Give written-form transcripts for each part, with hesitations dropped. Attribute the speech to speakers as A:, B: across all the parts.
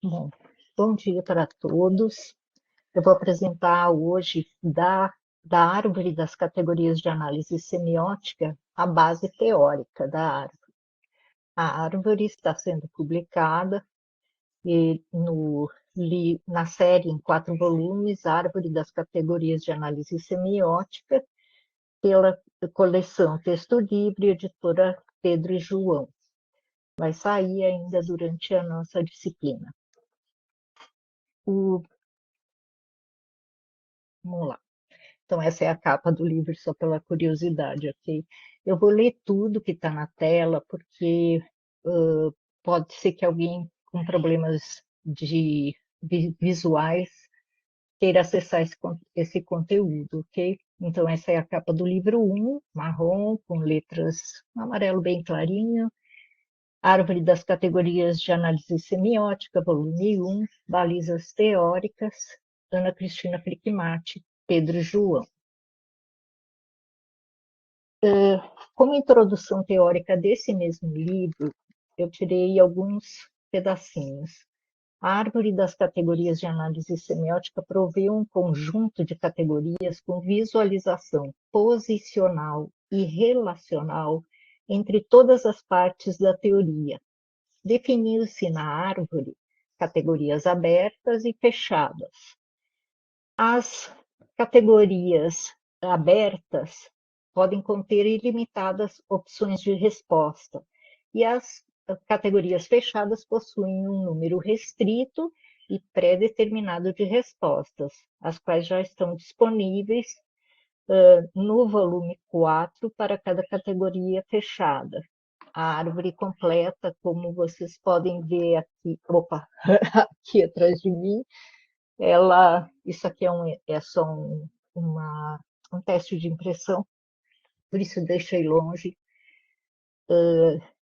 A: Bom, bom dia para todos. Eu vou apresentar hoje da árvore das categorias de análise semiótica a base teórica da árvore. A árvore está sendo publicada e na série em 4 volumes, Árvore das Categorias de Análise Semiótica, pela coleção Texto Livre, editora Pedro e João. Vai sair ainda durante a nossa disciplina. Vamos lá. Então, essa é a capa do livro, só pela curiosidade, ok? Eu vou ler tudo que está na tela, porque pode ser que alguém com problemas visuais queira acessar esse conteúdo, ok? Então, essa é a capa do livro 1, marrom, com letras amarelo bem clarinho. Árvore das Categorias de Análise Semiótica, volume 1, Balizas Teóricas, Ana Cristina Flickmatt, Pedro João. Como introdução teórica desse mesmo livro, eu tirei alguns pedacinhos. A árvore das categorias de análise semiótica provê um conjunto de categorias com visualização posicional e relacional entre todas as partes da teoria. Definiu-se na árvore categorias abertas e fechadas. As categorias abertas podem conter ilimitadas opções de resposta, e as categorias fechadas possuem um número restrito e pré-determinado de respostas, as quais já estão disponíveis no volume 4 para cada categoria fechada. A árvore completa, como vocês podem ver aqui, aqui atrás de mim, isso aqui é só um teste de impressão, por isso deixei longe.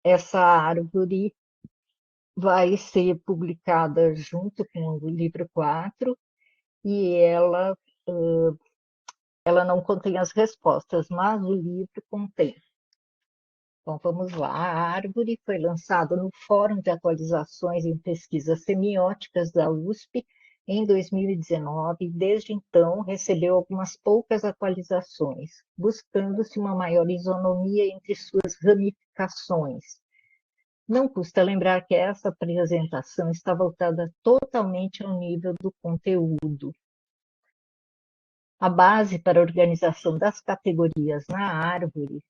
A: Essa árvore vai ser publicada junto com o livro 4 e ela não contém as respostas, mas o livro contém. Então, vamos lá. A árvore foi lançada no Fórum de Atualizações em Pesquisas Semióticas da USP em 2019 e, desde então, recebeu algumas poucas atualizações, buscando-se uma maior isonomia entre suas ramificações. Não custa lembrar que essa apresentação está voltada totalmente ao nível do conteúdo. A base para a organização das categorias na árvore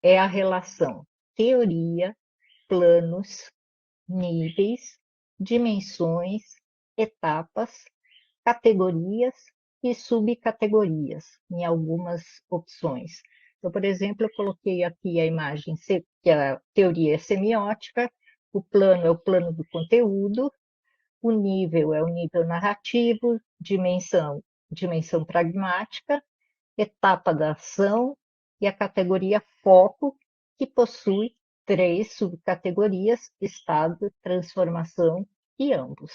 A: é a relação teoria, planos, níveis, dimensões, etapas, categorias e subcategorias, em algumas opções. Então, por exemplo, eu coloquei aqui a imagem que a teoria é semiótica, o plano é o plano do conteúdo, o nível é o nível narrativo, dimensão pragmática, etapa da ação e a categoria foco, que possui 3 subcategorias: estado, transformação e ambos.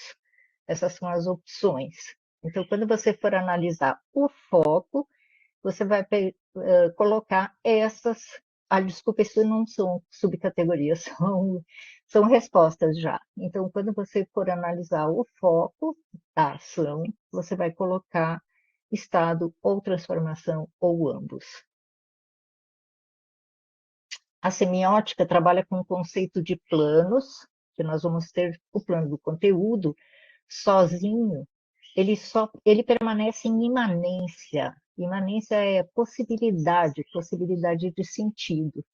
A: Essas são as opções. Então, quando você for analisar o foco, você vai colocar essas. Desculpa, isso não são subcategorias, são respostas já. Então, quando você for analisar o foco da ação, você vai colocar estado ou transformação ou ambos. A semiótica trabalha com o conceito de planos, que nós vamos ter o plano do conteúdo sozinho, ele permanece em imanência. Imanência é possibilidade de sentido.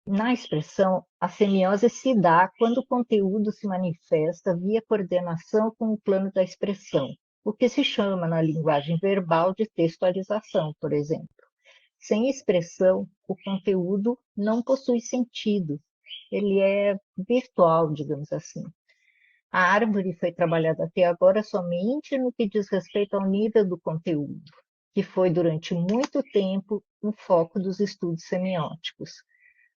A: Na expressão, a semiose se dá quando o conteúdo se manifesta via coordenação com o plano da expressão, o que se chama na linguagem verbal de textualização, por exemplo. Sem expressão, o conteúdo não possui sentido. Ele é virtual, digamos assim. A árvore foi trabalhada até agora somente no que diz respeito ao nível do conteúdo, que foi durante muito tempo o foco dos estudos semióticos.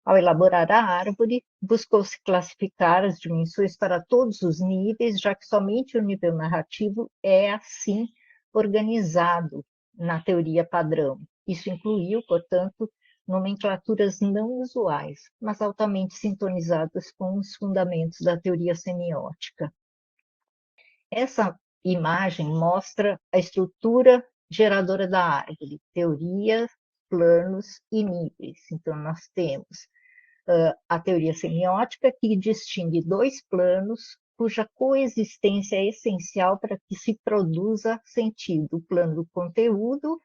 A: Ao elaborar a árvore, buscou-se classificar as dimensões para todos os níveis, já que somente o nível narrativo é assim organizado na teoria padrão. Isso incluiu, portanto, nomenclaturas não usuais, mas altamente sintonizadas com os fundamentos da teoria semiótica. Essa imagem mostra a estrutura geradora da árvore, teoria, planos e níveis. Então, nós temos a teoria semiótica, que distingue dois planos cuja coexistência é essencial para que se produza sentido: o plano do conteúdo,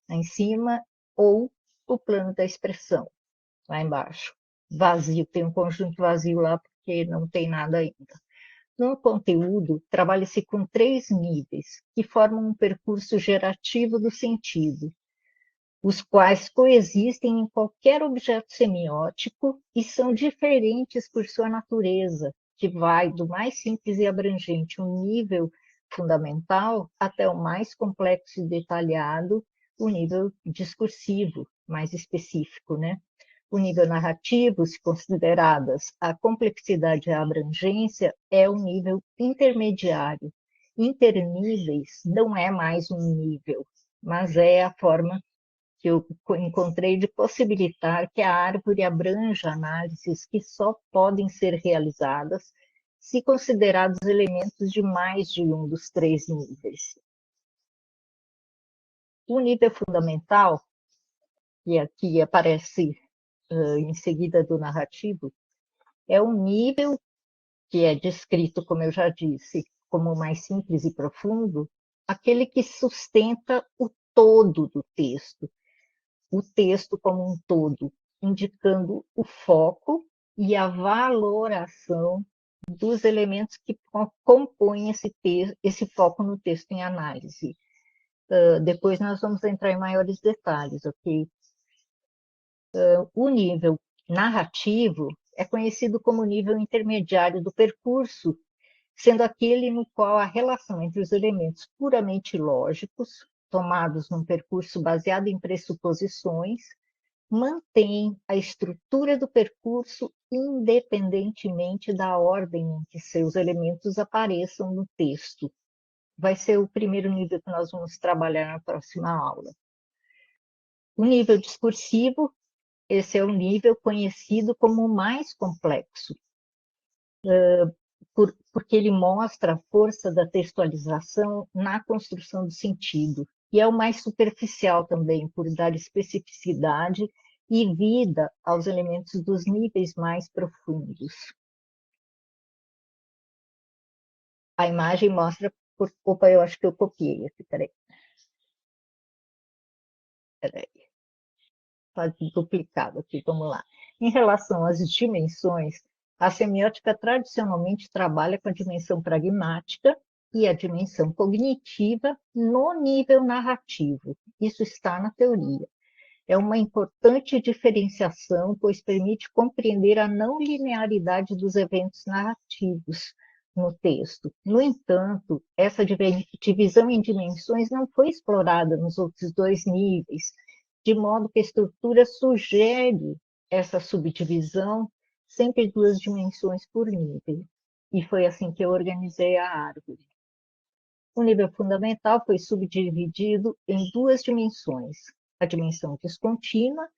A: lá em cima, ou o plano da expressão, lá embaixo. Vazio, tem um conjunto vazio lá porque não tem nada ainda. No conteúdo, trabalha-se com três níveis, que formam um percurso gerativo do sentido, os quais coexistem em qualquer objeto semiótico e são diferentes por sua natureza, que vai do mais simples e abrangente, um nível fundamental, até o mais complexo e detalhado, o nível discursivo, mais específico, né? O nível narrativo, se consideradas a complexidade e a abrangência, é o nível intermediário. Interníveis não é mais um nível, mas é a forma que eu encontrei de possibilitar que a árvore abranja análises que só podem ser realizadas se considerados elementos de mais de um dos três níveis. O nível fundamental, que aqui aparece em seguida do narrativo, é um nível que é descrito, como eu já disse, como mais simples e profundo, aquele que sustenta o todo do texto, o texto como um todo, indicando o foco e a valoração dos elementos que compõem esse foco no texto em análise. Depois nós vamos entrar em maiores detalhes, ok? O nível narrativo é conhecido como nível intermediário do percurso, sendo aquele no qual a relação entre os elementos puramente lógicos, tomados num percurso baseado em pressuposições, mantém a estrutura do percurso independentemente da ordem em que seus elementos apareçam no texto. Vai ser o primeiro nível que nós vamos trabalhar na próxima aula. O nível discursivo, esse é o nível conhecido como o mais complexo, porque ele mostra a força da textualização na construção do sentido, e é o mais superficial também, por dar especificidade e vida aos elementos dos níveis mais profundos. A imagem mostra... Opa, eu acho que eu copiei aqui, peraí. Está duplicado aqui, vamos lá. Em relação às dimensões, a semiótica tradicionalmente trabalha com a dimensão pragmática e a dimensão cognitiva no nível narrativo. Isso está na teoria. É uma importante diferenciação, pois permite compreender a não linearidade dos eventos narrativos no texto. No entanto, essa divisão em dimensões não foi explorada nos outros dois níveis, de modo que a estrutura sugere essa subdivisão, sempre duas dimensões por nível. E foi assim que eu organizei a árvore. O nível fundamental foi subdividido em duas dimensões: a dimensão descontínua,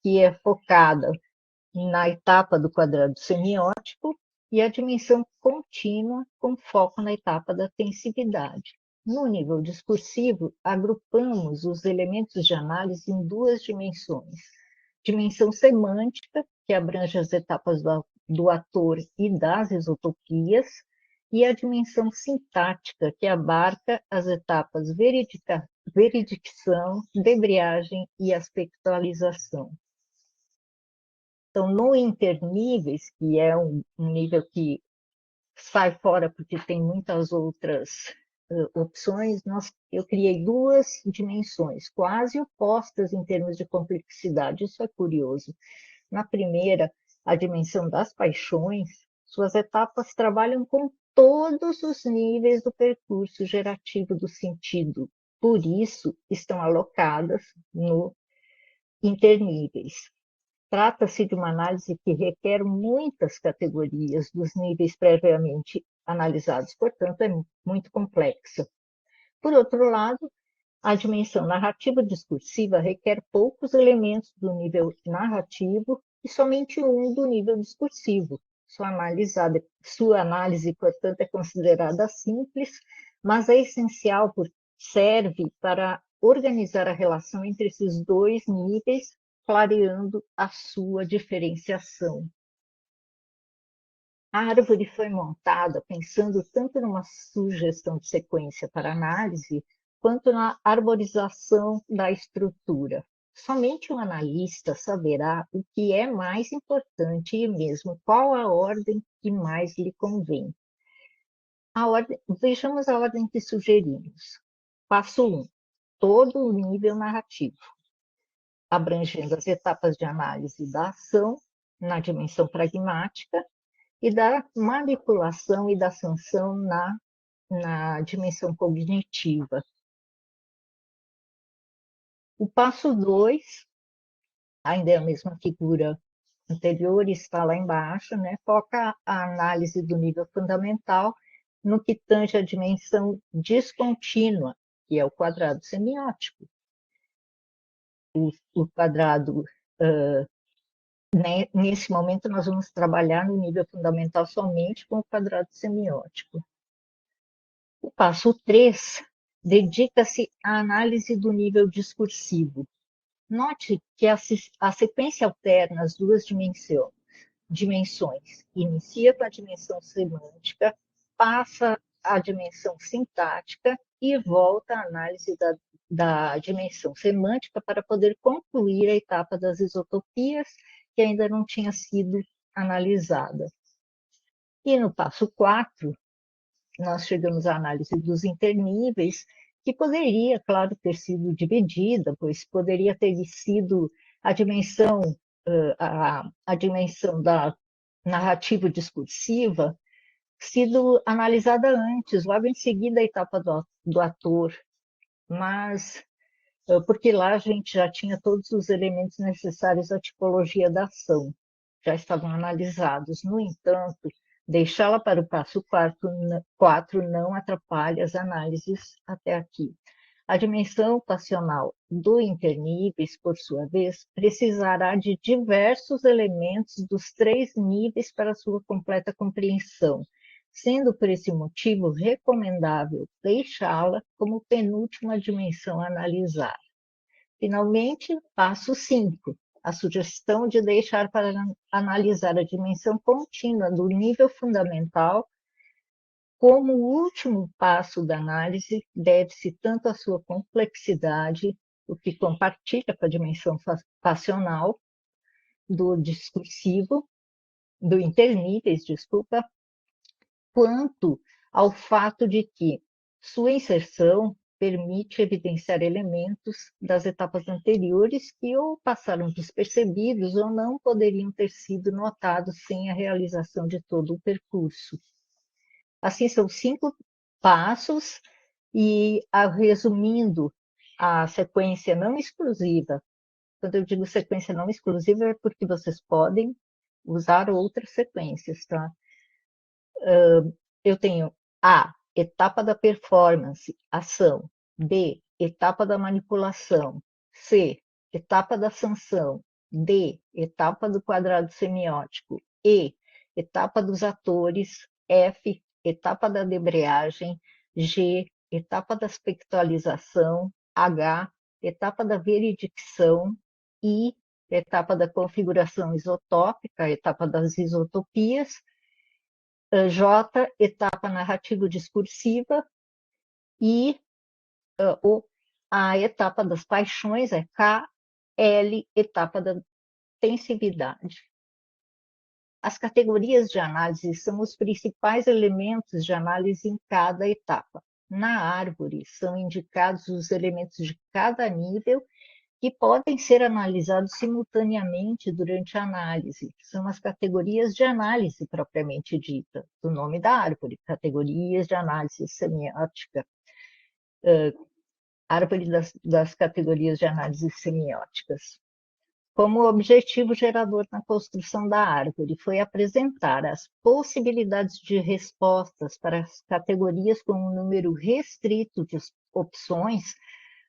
A: que é focada na etapa do quadrado semiótico, e a dimensão contínua, com foco na etapa da tensividade. No nível discursivo, agrupamos os elementos de análise em duas dimensões: dimensão semântica, que abrange as etapas do ator e das isotopias, e a dimensão sintática, que abarca as etapas veridicção, debriagem e aspectualização. Então, no interníveis, que é um nível que sai fora porque tem muitas outras opções, eu criei duas dimensões, quase opostas em termos de complexidade. Isso é curioso. Na primeira, a dimensão das paixões, suas etapas trabalham com todos os níveis do percurso gerativo do sentido, por isso estão alocadas no interníveis. Trata-se de uma análise que requer muitas categorias dos níveis previamente analisados, portanto, é muito complexa. Por outro lado, a dimensão narrativa discursiva requer poucos elementos do nível narrativo e somente um do nível discursivo. Sua análise, portanto, é considerada simples, mas é essencial porque serve para organizar a relação entre esses dois níveis, clareando a sua diferenciação. A árvore foi montada pensando tanto numa sugestão de sequência para análise, quanto na arborização da estrutura. Somente um analista saberá o que é mais importante e mesmo qual a ordem que mais lhe convém. Vejamos a ordem que sugerimos. Passo 1. Todo o nível narrativo, abrangendo as etapas de análise da ação na dimensão pragmática e da manipulação e da sanção na dimensão cognitiva. O passo 2, ainda é a mesma figura anterior, está lá embaixo, né? Foca a análise do nível fundamental no que tange a dimensão descontínua, que é o quadrado semiótico. O quadrado, nesse momento, nós vamos trabalhar no nível fundamental somente com o quadrado semiótico. O passo 3 dedica-se à análise do nível discursivo. Note que a sequência alterna as duas dimensões. Inicia com a dimensão semântica, passa à dimensão sintática e volta à análise da dimensão semântica para poder concluir a etapa das isotopias, que ainda não tinha sido analisada. E no passo 4, nós chegamos à análise dos interníveis, que poderia, claro, ter sido dividida, pois poderia ter sido a dimensão, a dimensão da narrativa discursiva sido analisada antes, logo em seguida a etapa do ator, mas porque lá a gente já tinha todos os elementos necessários à tipologia da ação, já estavam analisados. No entanto, deixá-la para o passo 4 não atrapalha as análises até aqui. A dimensão passional do interníveis, por sua vez, precisará de diversos elementos dos 3 níveis para sua completa compreensão, sendo por esse motivo recomendável deixá-la como penúltima dimensão a analisar. Finalmente, passo 5, a sugestão de deixar para analisar a dimensão contínua do nível fundamental. Como último passo da análise, deve-se tanto à sua complexidade, o que compartilha com a dimensão passional do discursivo, do interníveis, desculpa, quanto ao fato de que sua inserção permite evidenciar elementos das etapas anteriores que ou passaram despercebidos ou não poderiam ter sido notados sem a realização de todo o percurso. Assim, são 5 passos e, resumindo, a sequência não exclusiva. Quando eu digo sequência não exclusiva, é porque vocês podem usar outras sequências, tá? Eu tenho A, etapa da performance, ação. B, etapa da manipulação. C, etapa da sanção. D, etapa do quadrado semiótico. E, etapa dos atores. F, etapa da debreagem. G, etapa da aspectualização. H, etapa da veridicção. I, etapa da configuração isotópica, etapa das isotopias. J, etapa narrativo-discursiva, e a etapa das paixões é K, L, etapa da tensividade. As categorias de análise são os principais elementos de análise em cada etapa. Na árvore, são indicados os elementos de cada nível que podem ser analisados simultaneamente durante a análise. São as categorias de análise propriamente dita, do nome da árvore, categorias de análise semiótica, árvore das categorias de análise semióticas. Como objetivo gerador na construção da árvore foi apresentar as possibilidades de respostas para as categorias com um número restrito de opções.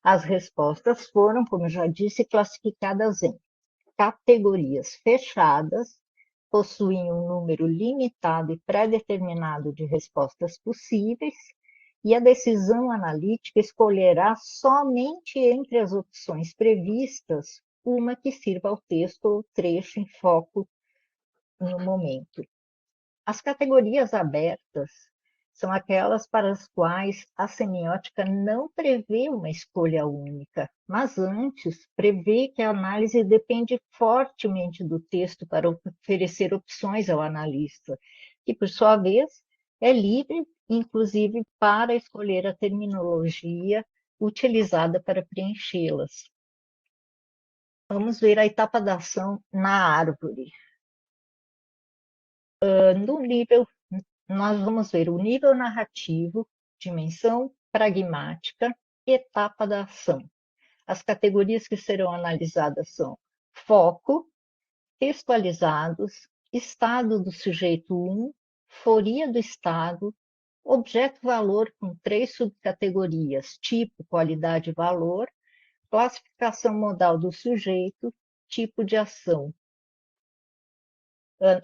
A: As respostas foram, como já disse, classificadas em categorias fechadas, possuem um número limitado e pré-determinado de respostas possíveis, e a decisão analítica escolherá somente entre as opções previstas uma que sirva ao texto ou trecho em foco no momento. As categorias abertas são aquelas para as quais a semiótica não prevê uma escolha única, mas antes prevê que a análise depende fortemente do texto para oferecer opções ao analista, que, por sua vez, é livre, inclusive, para escolher a terminologia utilizada para preenchê-las. Vamos ver a etapa da ação na árvore. No nível Nós vamos ver o nível narrativo, dimensão pragmática, etapa da ação. As categorias que serão analisadas são foco, textualizados, estado do sujeito 1, foria do estado, objeto-valor com 3 subcategorias, tipo, qualidade e valor, classificação modal do sujeito, tipo de ação.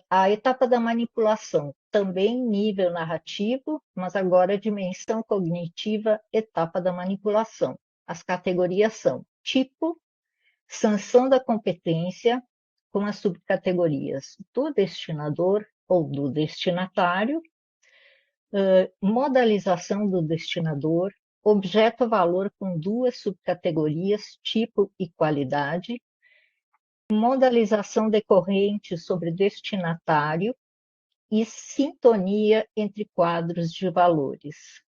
A: A etapa da manipulação, também nível narrativo, mas agora dimensão cognitiva, etapa da manipulação. As categorias são tipo, sanção da competência, com as subcategorias do destinador ou do destinatário, modalização do destinador, objeto-valor com 2 subcategorias, tipo e qualidade, modalização decorrente sobre destinatário e sintonia entre quadros de valores.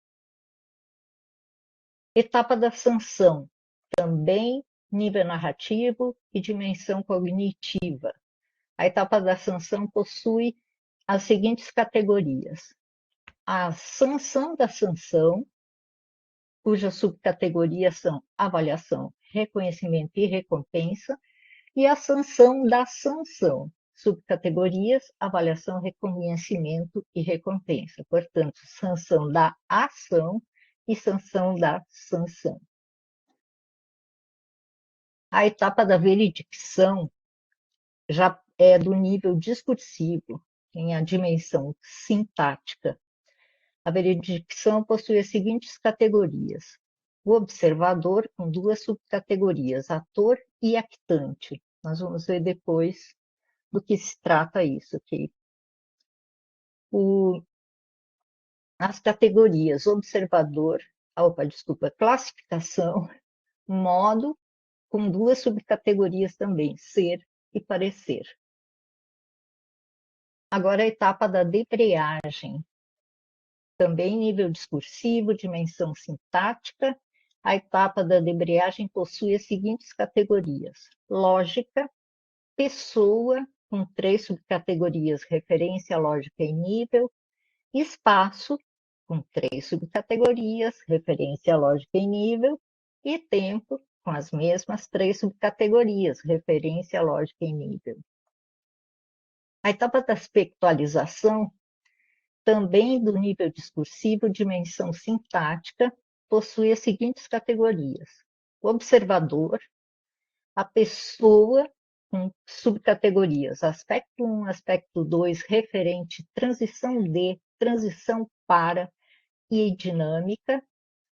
A: Etapa da sanção, também nível narrativo e dimensão cognitiva. A etapa da sanção possui as seguintes categorias: a sanção da sanção, cujas subcategorias são avaliação, reconhecimento e recompensa, e a sanção da sanção, subcategorias, avaliação, reconhecimento e recompensa. Portanto, sanção da ação e sanção da sanção. A etapa da veredicção já é do nível discursivo, tem a dimensão sintática. A veredicção possui as seguintes categorias: o observador, com 2 subcategorias, ator e actante. Nós vamos ver depois do que se trata isso aqui. As categorias observador, classificação, modo, com 2 subcategorias também, ser e parecer. Agora a etapa da debreagem, também nível discursivo, dimensão sintática. A etapa da debreagem possui as seguintes categorias: lógica, pessoa, com 3 subcategorias, referência, lógica e nível, espaço, com 3 subcategorias, referência, lógica e nível, e tempo, com as mesmas 3 subcategorias, referência, lógica e nível. A etapa da aspectualização, também do nível discursivo, dimensão sintática, possui as seguintes categorias: o observador, a pessoa, com subcategorias, aspecto 1, aspecto 2, referente, transição de, transição para e dinâmica,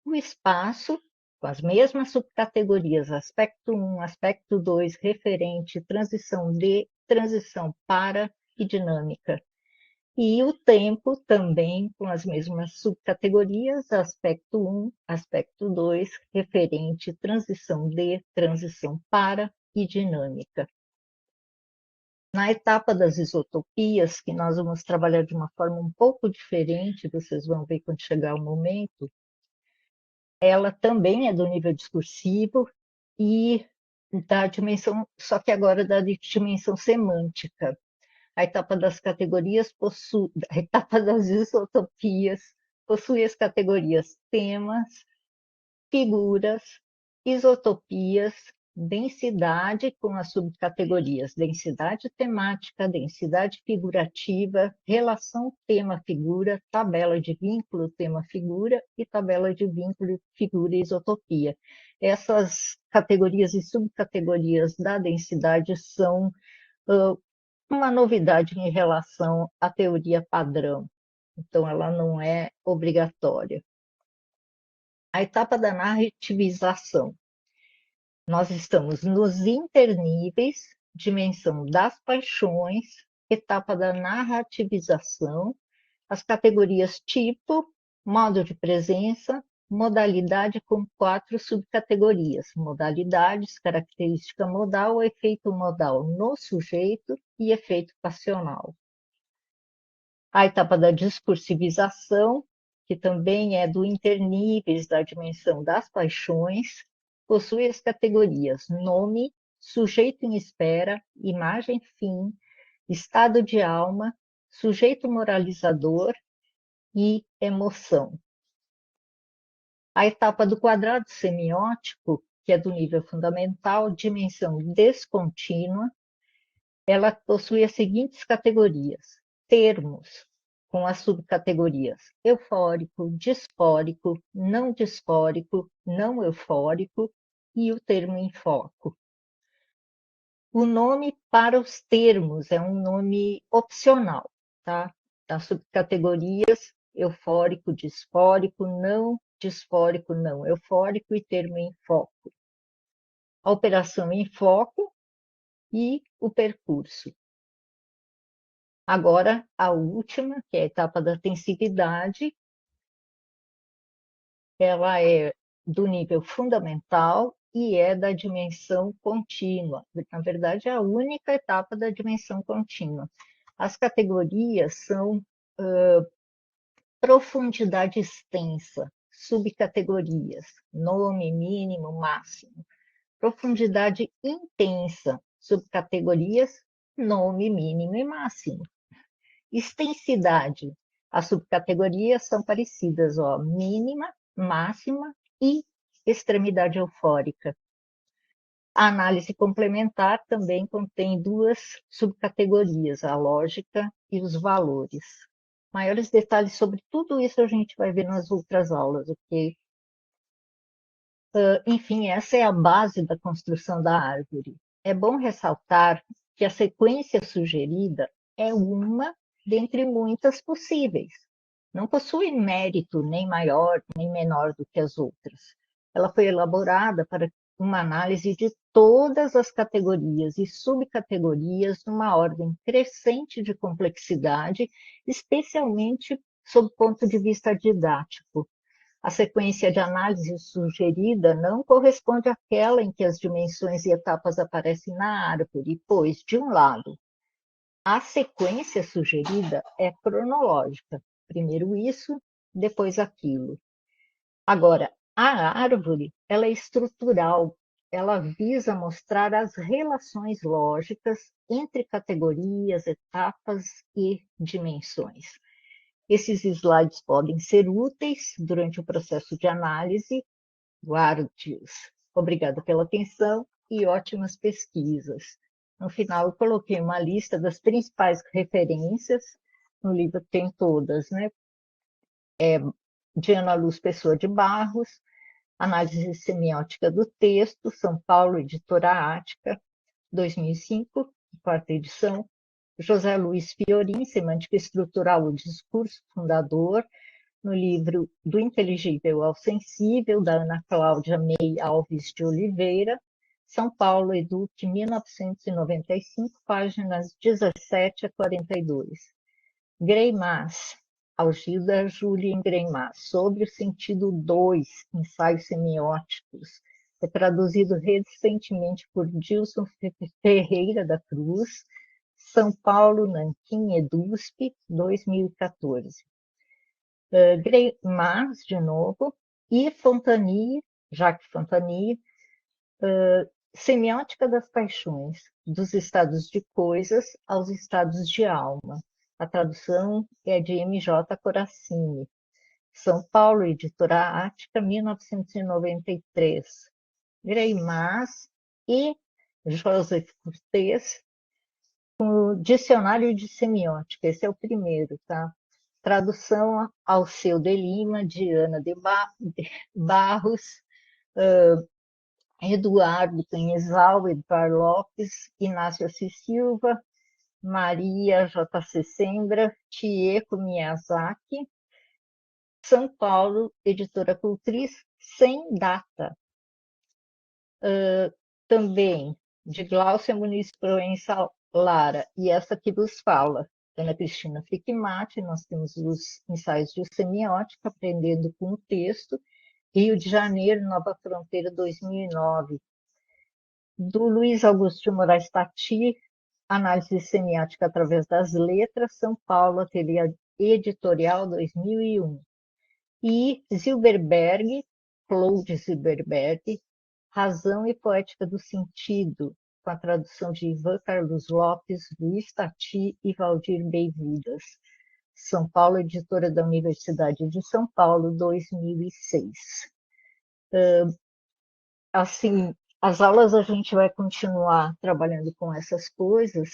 A: o espaço, com as mesmas subcategorias, aspecto 1, aspecto 2, referente, transição de, transição para e dinâmica. E o tempo também com as mesmas subcategorias, aspecto 1, aspecto 2, referente, transição de, transição para e dinâmica. Na etapa das isotopias, que nós vamos trabalhar de uma forma um pouco diferente, vocês vão ver quando chegar o momento, ela também é do nível discursivo e da dimensão, só que agora da dimensão semântica. A etapa das categorias possui, a etapa das isotopias possui as categorias temas, figuras, isotopias, densidade com as subcategorias densidade temática, densidade figurativa, relação tema-figura, tabela de vínculo tema-figura e tabela de vínculo figura-isotopia. Essas categorias e subcategorias da densidade são uma novidade em relação à teoria padrão, então ela não é obrigatória. A etapa da narrativização. Nós estamos nos interníveis, dimensão das paixões, etapa da narrativização, as categorias tipo, modo de presença, modalidade com 4 subcategorias: modalidades, característica modal, efeito modal no sujeito e efeito passional. A etapa da discursivização, que também é do interníveis da dimensão das paixões, possui as categorias nome, sujeito em espera, imagem fim, estado de alma, sujeito moralizador e emoção. A etapa do quadrado semiótico, que é do nível fundamental, dimensão descontínua, ela possui as seguintes categorias: termos, com as subcategorias eufórico, disfórico, não eufórico e o termo em foco. O nome para os termos é um nome opcional, tá? Das subcategorias eufórico, disfórico, não eufórico e termo em foco. A operação em foco e o percurso. Agora, a última, que é a etapa da tensividade, ela é do nível fundamental e é da dimensão contínua. Na verdade, é a única etapa da dimensão contínua. As categorias são profundidade extensa, subcategorias, nome, mínimo, máximo. Profundidade intensa, subcategorias, nome, mínimo e máximo. Extensidade, as subcategorias são parecidas, ó, mínima, máxima e extremidade eufórica. A análise complementar também contém 2 subcategorias, a lógica e os valores. Maiores detalhes sobre tudo isso a gente vai ver nas outras aulas, ok? Enfim, essa é a base da construção da árvore. É bom ressaltar que a sequência sugerida é uma dentre muitas possíveis. Não possui mérito nem maior nem menor do que as outras. Ela foi elaborada para uma análise de todas as categorias e subcategorias numa ordem crescente de complexidade, especialmente sob o ponto de vista didático. A sequência de análise sugerida não corresponde àquela em que as dimensões e etapas aparecem na árvore, pois, de um lado, a sequência sugerida é cronológica, primeiro isso, depois aquilo. Agora, a árvore, ela é estrutural, ela visa mostrar as relações lógicas entre categorias, etapas e dimensões. Esses slides podem ser úteis durante o processo de análise. Guarde-os. Obrigada pela atenção e ótimas pesquisas. No final, eu coloquei uma lista das principais referências. No livro tem todas, né? De Ana Luz Pessoa de Barros, Análise Semiótica do Texto, São Paulo, Editora Ática, 2005, quarta edição. José Luiz Fiorin, Semântica Estrutural, o Discurso Fundador, no livro Do Inteligível ao Sensível, da Ana Cláudia May Alves de Oliveira, São Paulo, Educ, 1995, páginas 17 a 42. Greimas, Algilda Julien Greimas, sobre o sentido 2, ensaios semióticos, é traduzido recentemente por Dilson Ferreira da Cruz, São Paulo, Nanquim, EDUSP, 2014. Greimas, de novo, e Fontanier, Jacques Fontanier, Semiótica das Paixões, dos estados de coisas aos estados de alma. A tradução é de M.J. Coracini. São Paulo, Editora Ática, 1993. Greimas e Joseph Cortés, o Dicionário de Semiótica. Esse é o primeiro, tá? Tradução Alceu de Lima, Diana de Barros, Eduardo Canhesal, Edvar Lopes, Inácio Assis Silva, Maria J.C. Sembra, Chieko Miyazaki, São Paulo, Editora Cultriz, sem data. Também, de Gláucia Muniz Proença Lara, e essa que vos fala, Ana Cristina Fickmate, nós temos os ensaios de semiótica, aprendendo com o texto, Rio de Janeiro, Nova Fronteira, 2009. Do Luiz Augusto de Moraes Tati, Análise Semiótica através das Letras, São Paulo, Ateliê Editorial, 2001. E Zilberberg, Claude Zilberberg, Razão e Poética do Sentido, com a tradução de Ivan Carlos Lopes, Luiz Tati e Valdir Beividas. São Paulo, Editora da Universidade de São Paulo, 2006. Assim, as aulas a gente vai continuar trabalhando com essas coisas,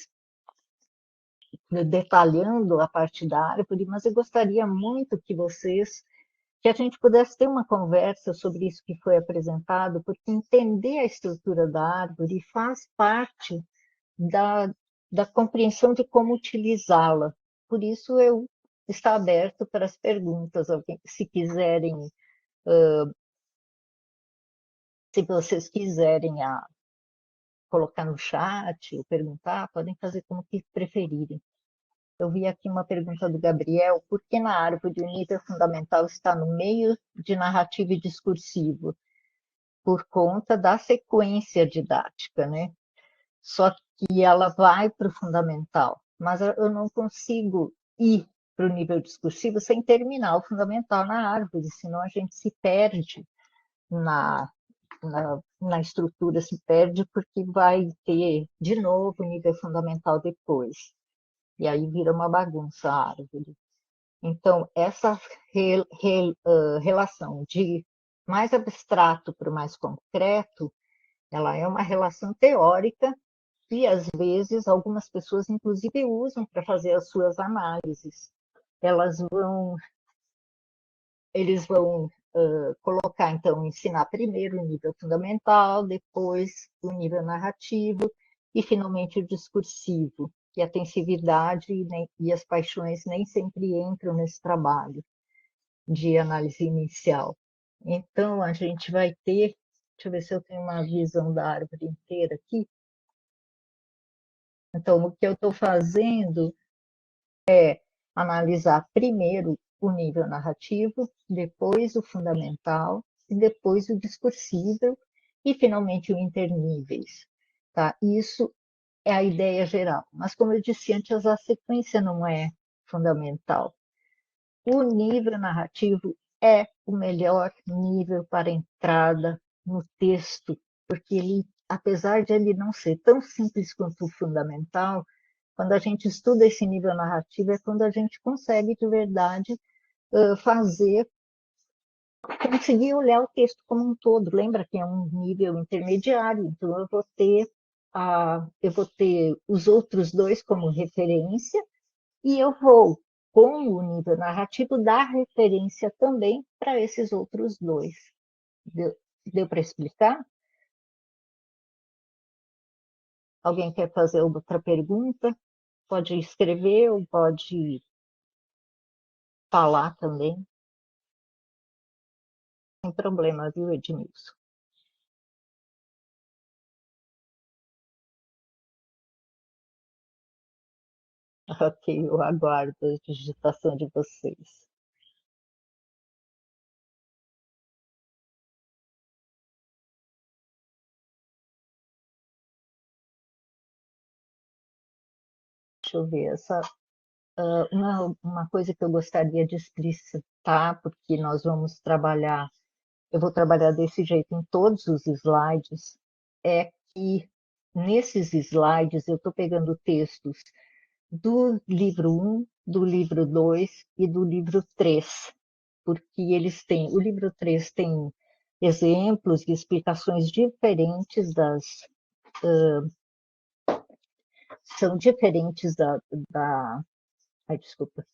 A: detalhando a parte da árvore, mas eu gostaria muito que a gente pudesse ter uma conversa sobre isso que foi apresentado, porque entender a estrutura da árvore faz parte da, da compreensão de como utilizá-la. Por isso eu está aberto para as perguntas, se quiserem, se vocês quiserem colocar no chat ou perguntar, podem fazer como que preferirem. Eu vi aqui uma pergunta do Gabriel: por que na árvore o nível fundamental está no meio de narrativo e discursivo? Por conta da sequência didática, né? Só que ela vai para o fundamental, mas eu não consigo ir para o nível discursivo sem terminar o fundamental na árvore, senão a gente se perde na, na estrutura, se perde porque vai ter de novo o nível fundamental depois. E aí vira uma bagunça a árvore. Então, essa relação de mais abstrato para o mais concreto, ela é uma relação teórica e, às vezes, algumas pessoas, inclusive, usam para fazer as suas análises. Eles vão colocar, então, ensinar primeiro o nível fundamental, depois o nível narrativo e, finalmente, o discursivo. E a tensividade e as paixões nem sempre entram nesse trabalho de análise inicial. Então, a gente vai ter, deixa eu ver se eu tenho uma visão da árvore inteira aqui. Então, o que eu estou fazendo é analisar primeiro o nível narrativo, depois o fundamental, e depois o discursível, e finalmente o interníveis. Tá? Isso é a ideia geral. Mas, como eu disse antes, a sequência não é fundamental. O nível narrativo é o melhor nível para entrada no texto, porque ele, apesar de ele não ser tão simples quanto o fundamental, quando a gente estuda esse nível narrativo é quando a gente consegue de verdade conseguir olhar o texto como um todo. Lembra que é um nível intermediário, então eu vou ter os outros dois como referência e eu vou, com o nível narrativo, dar referência também para esses outros dois. Deu para explicar? Alguém quer fazer outra pergunta? Pode escrever ou pode falar também. Sem problema, viu, Edmilson? Ok, eu aguardo a digitação de vocês. Deixa eu ver, uma coisa que eu gostaria de explicitar, porque eu vou trabalhar desse jeito em todos os slides, é que nesses slides eu estou pegando textos do livro 1, do livro 2 e do livro 3, porque o livro 3 tem exemplos e explicações diferentes são diferentes ai, desculpa,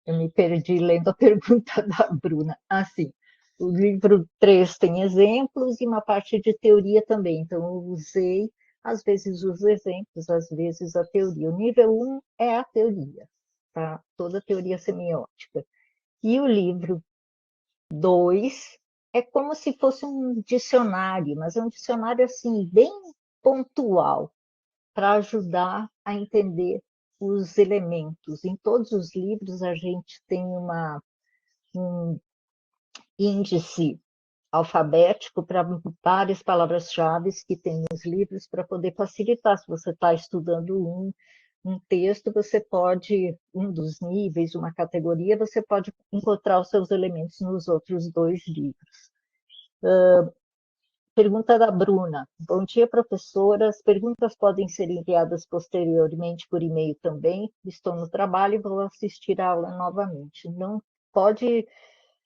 A: eu me perdi lendo a pergunta da Bruna. Sim, o livro 3 tem exemplos e uma parte de teoria também, então eu usei às vezes os exemplos, às vezes a teoria. O nível 1 é a teoria, tá? Toda a teoria semiótica. E o livro 2 é como se fosse um dicionário, mas é um dicionário assim bem pontual para ajudar a entender os elementos. Em todos os livros a gente tem um índice alfabético para várias palavras-chave que tem nos livros para poder facilitar. Se você está estudando um texto, você pode, um dos níveis, uma categoria, você pode encontrar os seus elementos nos outros dois livros. Pergunta da Bruna. Bom dia, professora. As perguntas podem ser enviadas posteriormente por e-mail também. Estou no trabalho e vou assistir a aula novamente. Não pode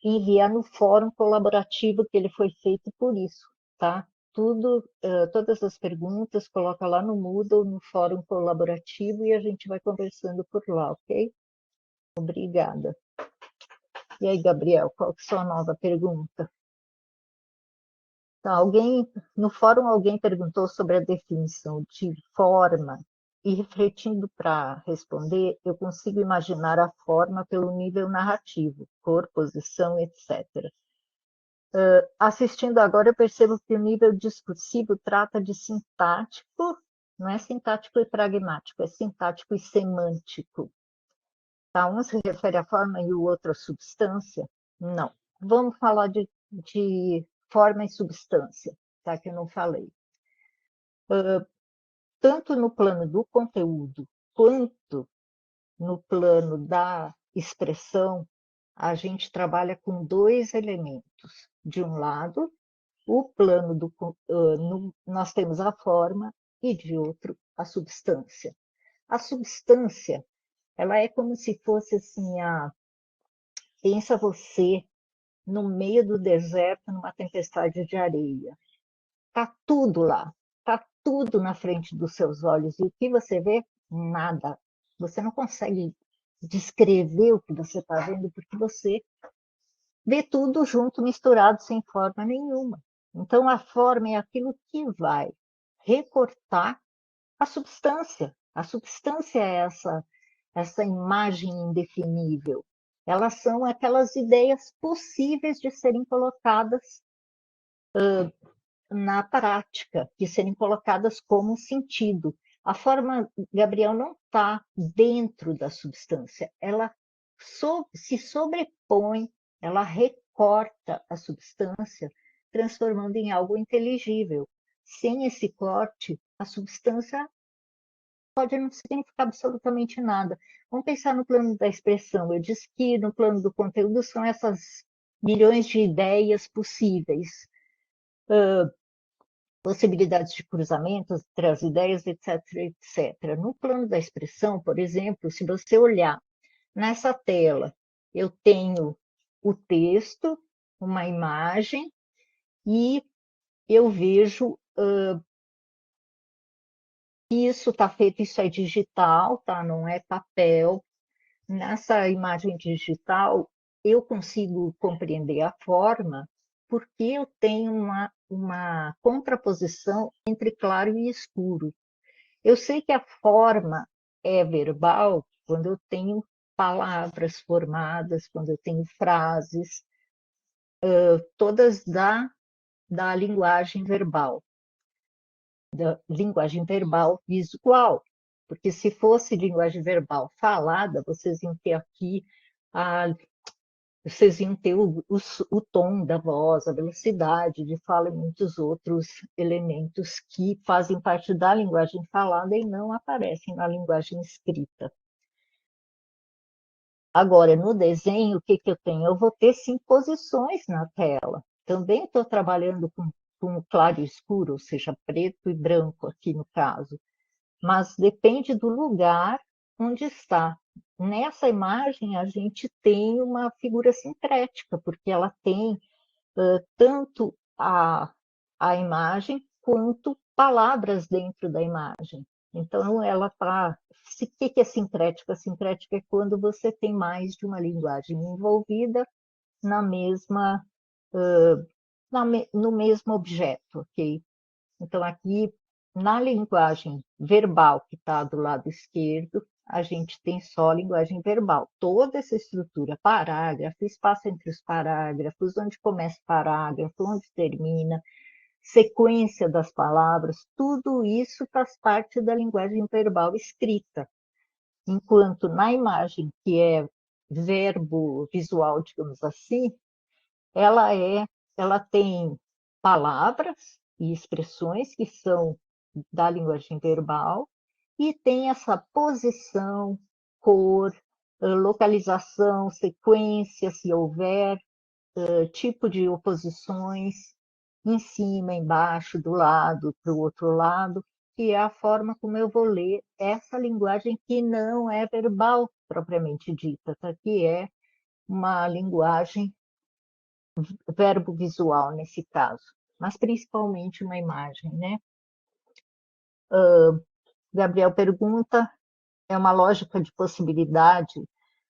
A: enviar no fórum colaborativo que ele foi feito por isso, tá? Todas as perguntas, coloca lá no Moodle, no fórum colaborativo e a gente vai conversando por lá, ok? Obrigada. E aí, Gabriel, qual que é a sua nova pergunta? Tá, no fórum alguém perguntou sobre a definição de forma e refletindo para responder, eu consigo imaginar a forma pelo nível narrativo, cor, posição, etc. Assistindo agora, eu percebo que o nível discursivo trata de sintático, não é sintático e pragmático, é sintático e semântico. Tá? Um se refere à forma e o outro à substância? Não. Vamos falar de forma e substância, tá? Que eu não falei. Tanto no plano do conteúdo quanto no plano da expressão, a gente trabalha com dois elementos. De um lado, o plano nós temos a forma e de outro a substância. A substância, ela é como se fosse assim, pensa você no meio do deserto, numa tempestade de areia. Tá tudo lá, tá tudo na frente dos seus olhos e o que você vê? Nada. Você não consegue descrever o que você está vendo porque você vê tudo junto, misturado, sem forma nenhuma. Então, a forma é aquilo que vai recortar a substância. A substância é essa imagem indefinível. Elas são aquelas ideias possíveis de serem colocadas na prática, de serem colocadas como sentido. A forma, Gabriel, não está dentro da substância, ela se sobrepõe, ela recorta a substância, transformando em algo inteligível. Sem esse corte, a substância pode não significar absolutamente nada. Vamos pensar no plano da expressão. Eu disse que no plano do conteúdo são essas milhões de ideias possíveis, possibilidades de cruzamentos entre as ideias, etc, etc. No plano da expressão, por exemplo, se você olhar nessa tela, eu tenho o texto, uma imagem, e eu vejo que isso está feito, isso é digital, tá? Não é papel. Nessa imagem digital, eu consigo compreender a forma porque eu tenho uma contraposição entre claro e escuro. Eu sei que a forma é verbal quando eu tenho palavras formadas, quando eu tenho frases, todas da linguagem verbal, da linguagem verbal visual. Porque se fosse linguagem verbal falada, vocês iam ter aqui vocês iam ter o tom da voz, a velocidade de fala e muitos outros elementos que fazem parte da linguagem falada e não aparecem na linguagem escrita. Agora, no desenho, o que eu tenho? Eu vou ter 5 posições na tela. Também estou trabalhando com claro e escuro, ou seja, preto e branco aqui no caso. Mas depende do lugar onde está. Nessa imagem, a gente tem uma figura sincrética, porque ela tem tanto a imagem quanto palavras dentro da imagem. Então, ela está. O que é sincrética? Sincrética é quando você tem mais de uma linguagem envolvida na mesma, no mesmo objeto, ok? Então, aqui Na linguagem verbal, que está do lado esquerdo, a gente tem só a linguagem verbal. Toda essa estrutura, parágrafo, espaço entre os parágrafos, onde começa o parágrafo, onde termina, sequência das palavras, tudo isso faz parte da linguagem verbal escrita. Enquanto na imagem, que é verbo visual, digamos assim, ela é, ela tem palavras e expressões que são da linguagem verbal e tem essa posição, cor, localização, sequência, se houver, tipo de oposições, em cima, embaixo, do lado, para o outro lado, que é a forma como eu vou ler essa linguagem que não é verbal propriamente dita, tá? Que é uma linguagem verbo visual nesse caso, mas principalmente uma imagem, né? Gabriel pergunta, é uma lógica de possibilidade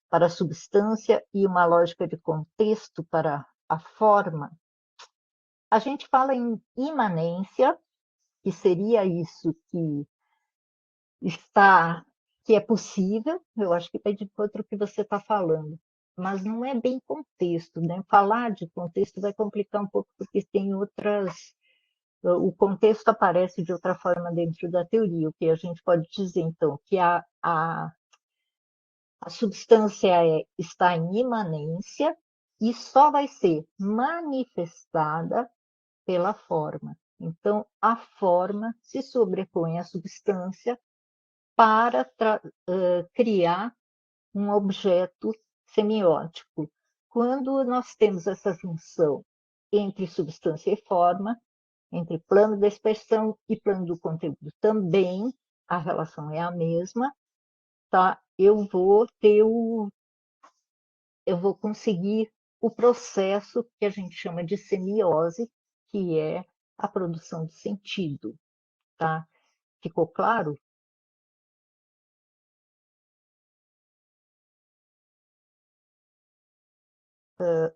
A: para a substância e uma lógica de contexto para a forma. A gente fala em imanência, que seria isso que está, que é possível, eu acho que vai de encontro ao que você está falando, mas não é bem contexto, né? Falar de contexto vai complicar um pouco, porque tem outras. O contexto aparece de outra forma dentro da teoria, o que a gente pode dizer, então, que a substância está em imanência e só vai ser manifestada pela forma. Então, a forma se sobrepõe à substância para criar um objeto semiótico. Quando nós temos essa junção entre substância e forma, entre plano da expressão e plano do conteúdo também, a relação é a mesma, tá? Eu vou conseguir o processo que a gente chama de semiose, que é a produção de sentido, tá? Ficou claro?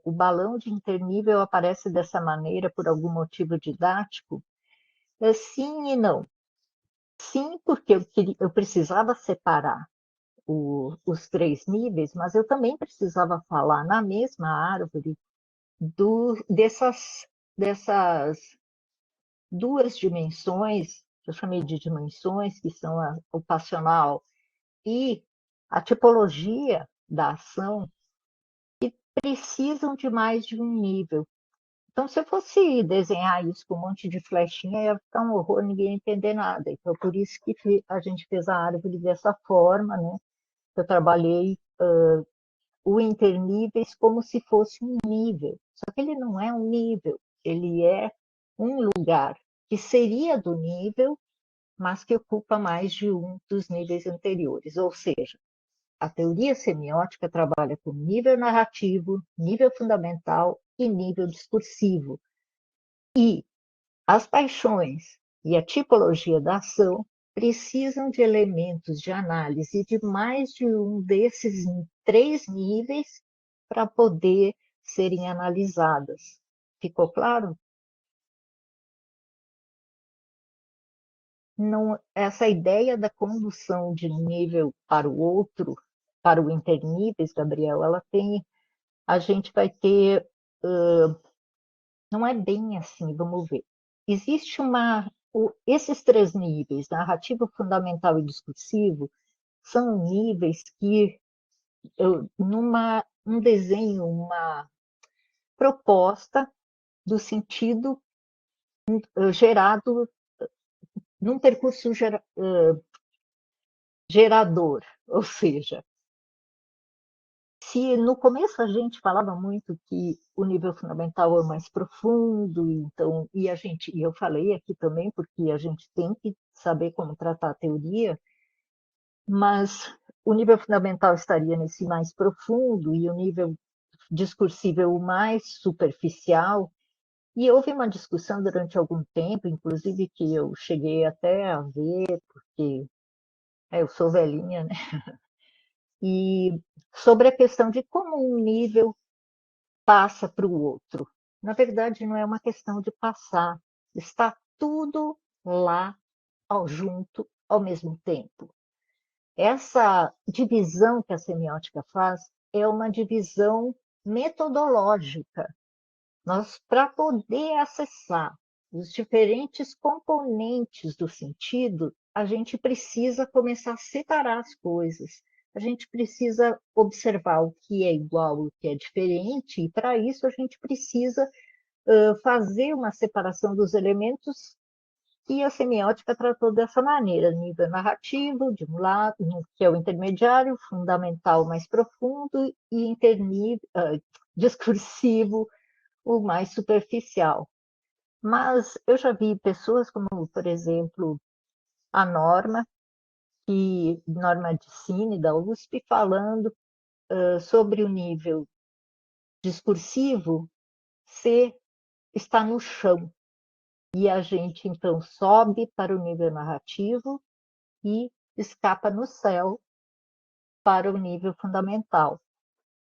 A: O balão de internível aparece dessa maneira por algum motivo didático? Sim e não. Sim, porque eu precisava separar os três níveis, mas eu também precisava falar na mesma árvore dessas duas dimensões, que eu chamei de dimensões, que são o passional e a tipologia da ação, precisam de mais de um nível. Então, se eu fosse desenhar isso com um monte de flechinha, ia ficar um horror, ninguém ia entender nada. Então, por isso que a gente fez a árvore dessa forma, né? Eu trabalhei o interníveis como se fosse um nível. Só que ele não é um nível, ele é um lugar que seria do nível, mas que ocupa mais de um dos níveis anteriores. Ou seja, a teoria semiótica trabalha com nível narrativo, nível fundamental e nível discursivo. E as paixões e a tipologia da ação precisam de elementos de análise de mais de um desses três níveis para poder serem analisadas. Ficou claro? Não, essa ideia da condução de nível para o outro, para o interníveis, Gabriel, ela tem, a gente vai ter, não é bem assim, vamos ver. Existe esses três níveis, narrativo, fundamental e discursivo, são níveis que, um desenho, uma proposta do sentido gerado num percurso gerador, ou seja, se no começo a gente falava muito que o nível fundamental é mais profundo, então, e eu falei aqui também porque a gente tem que saber como tratar a teoria, mas o nível fundamental estaria nesse mais profundo e o nível discursível mais superficial. E houve uma discussão durante algum tempo, inclusive que eu cheguei até a ver, porque eu sou velhinha, né? E sobre a questão de como um nível passa para o outro. Na verdade, não é uma questão de passar, está tudo lá junto ao mesmo tempo. Essa divisão que a semiótica faz é uma divisão metodológica. Nós, para poder acessar os diferentes componentes do sentido, a gente precisa começar a separar as coisas. A gente precisa observar o que é igual, o que é diferente, e para isso a gente precisa fazer uma separação dos elementos, e a semiótica tratou dessa maneira: nível narrativo, de um lado, que é o intermediário, fundamental, mais profundo, e discursivo, o mais superficial. Mas eu já vi pessoas como, por exemplo, a Norma Dicini, da USP, falando sobre o nível discursivo ser está no chão. E a gente, então, sobe para o nível narrativo e escapa no céu para o nível fundamental.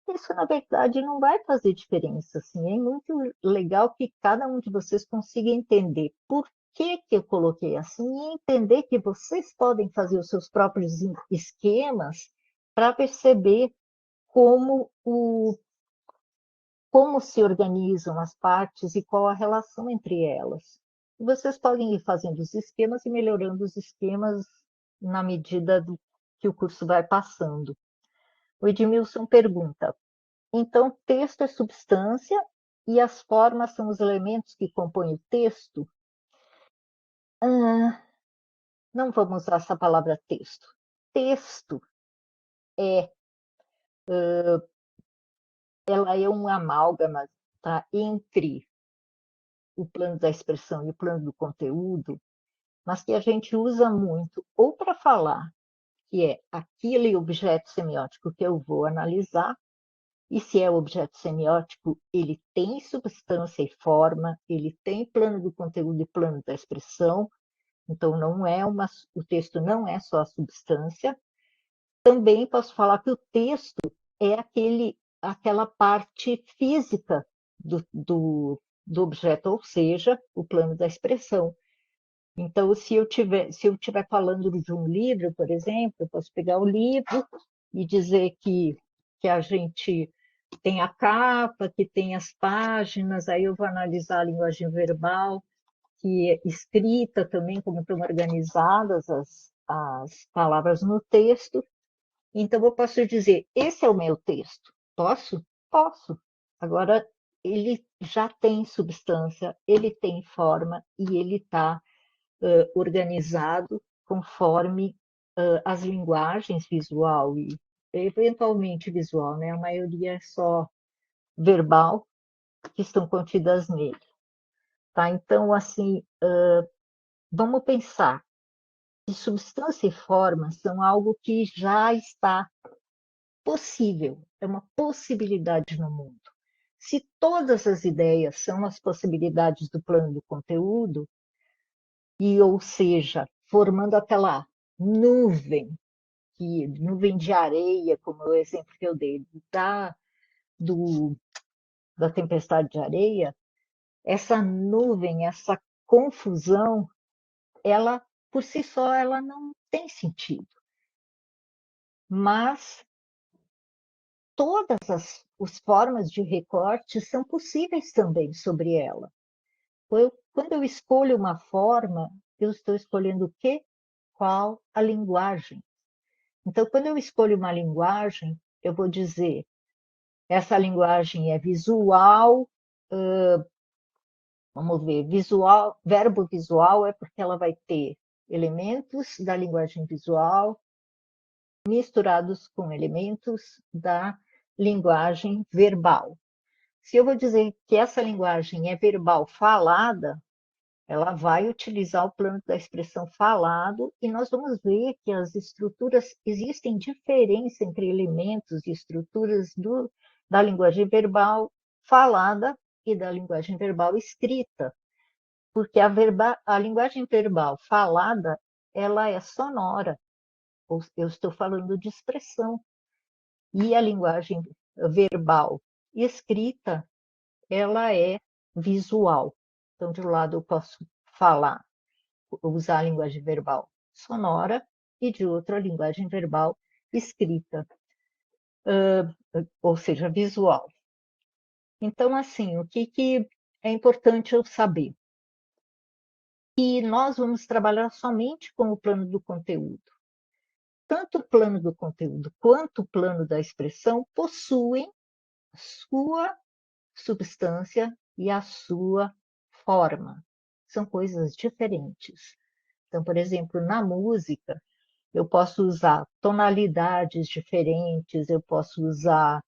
A: Isso, na verdade, não vai fazer diferença. Assim. É muito legal que cada um de vocês consiga entender por que eu coloquei assim e entender que vocês podem fazer os seus próprios esquemas para perceber como se organizam as partes e qual a relação entre elas. E vocês podem ir fazendo os esquemas e melhorando os esquemas na medida do que o curso vai passando. O Edmilson pergunta: então, texto é substância e as formas são os elementos que compõem o texto? Não vamos usar essa palavra texto. Texto ela é um amálgama, tá, entre o plano da expressão e o plano do conteúdo, mas que a gente usa muito ou para falar que é aquele objeto semiótico que eu vou analisar, e se é objeto semiótico, ele tem substância e forma, ele tem plano do conteúdo e plano da expressão, então o texto não é só a substância. Também posso falar que o texto é aquela parte física do objeto, ou seja, o plano da expressão. Então, se eu tiver falando de um livro, por exemplo, eu posso pegar o livro e dizer que a gente tem a capa, que tem as páginas, aí eu vou analisar a linguagem verbal, que é escrita também, como estão organizadas as palavras no texto. Então, eu posso dizer, esse é o meu texto. Posso? Posso. Agora, ele já tem substância, ele tem forma e ele está organizado conforme as linguagens visual e eventualmente visual, né? A maioria é só verbal que estão contidas nele, tá? Então, assim, vamos pensar que substância e forma são algo que já está possível, é uma possibilidade no mundo. Se todas as ideias são as possibilidades do plano do conteúdo, ou seja, formando aquela nuvem, nuvem de areia, como o exemplo que eu dei, do, da tempestade de areia, essa nuvem, essa confusão, ela, por si só, ela não tem sentido. Mas todas as formas de recorte são possíveis também sobre ela. Quando eu escolho uma forma, eu estou escolhendo o quê? Qual a linguagem? Então, quando eu escolho uma linguagem, eu vou dizer, essa linguagem é visual, vamos ver, visual, verbo visual é porque ela vai ter elementos da linguagem visual misturados com elementos da linguagem verbal. Se eu vou dizer que essa linguagem é verbal falada, ela vai utilizar o plano da expressão falado, e nós vamos ver que as estruturas, existem diferença entre elementos e estruturas da linguagem verbal falada e da linguagem verbal escrita, porque a linguagem verbal falada, ela é sonora, eu estou falando de expressão, e a linguagem verbal escrita, ela é visual. Então, de um lado eu posso falar usar a linguagem verbal sonora e de outro a linguagem verbal escrita, ou seja, visual. Então, assim, o que é importante eu saber? Que nós vamos trabalhar somente com o plano do conteúdo. Tanto o plano do conteúdo quanto o plano da expressão possuem a sua substância e a sua forma. São coisas diferentes. Então, por exemplo, na música, eu posso usar tonalidades diferentes, eu posso usar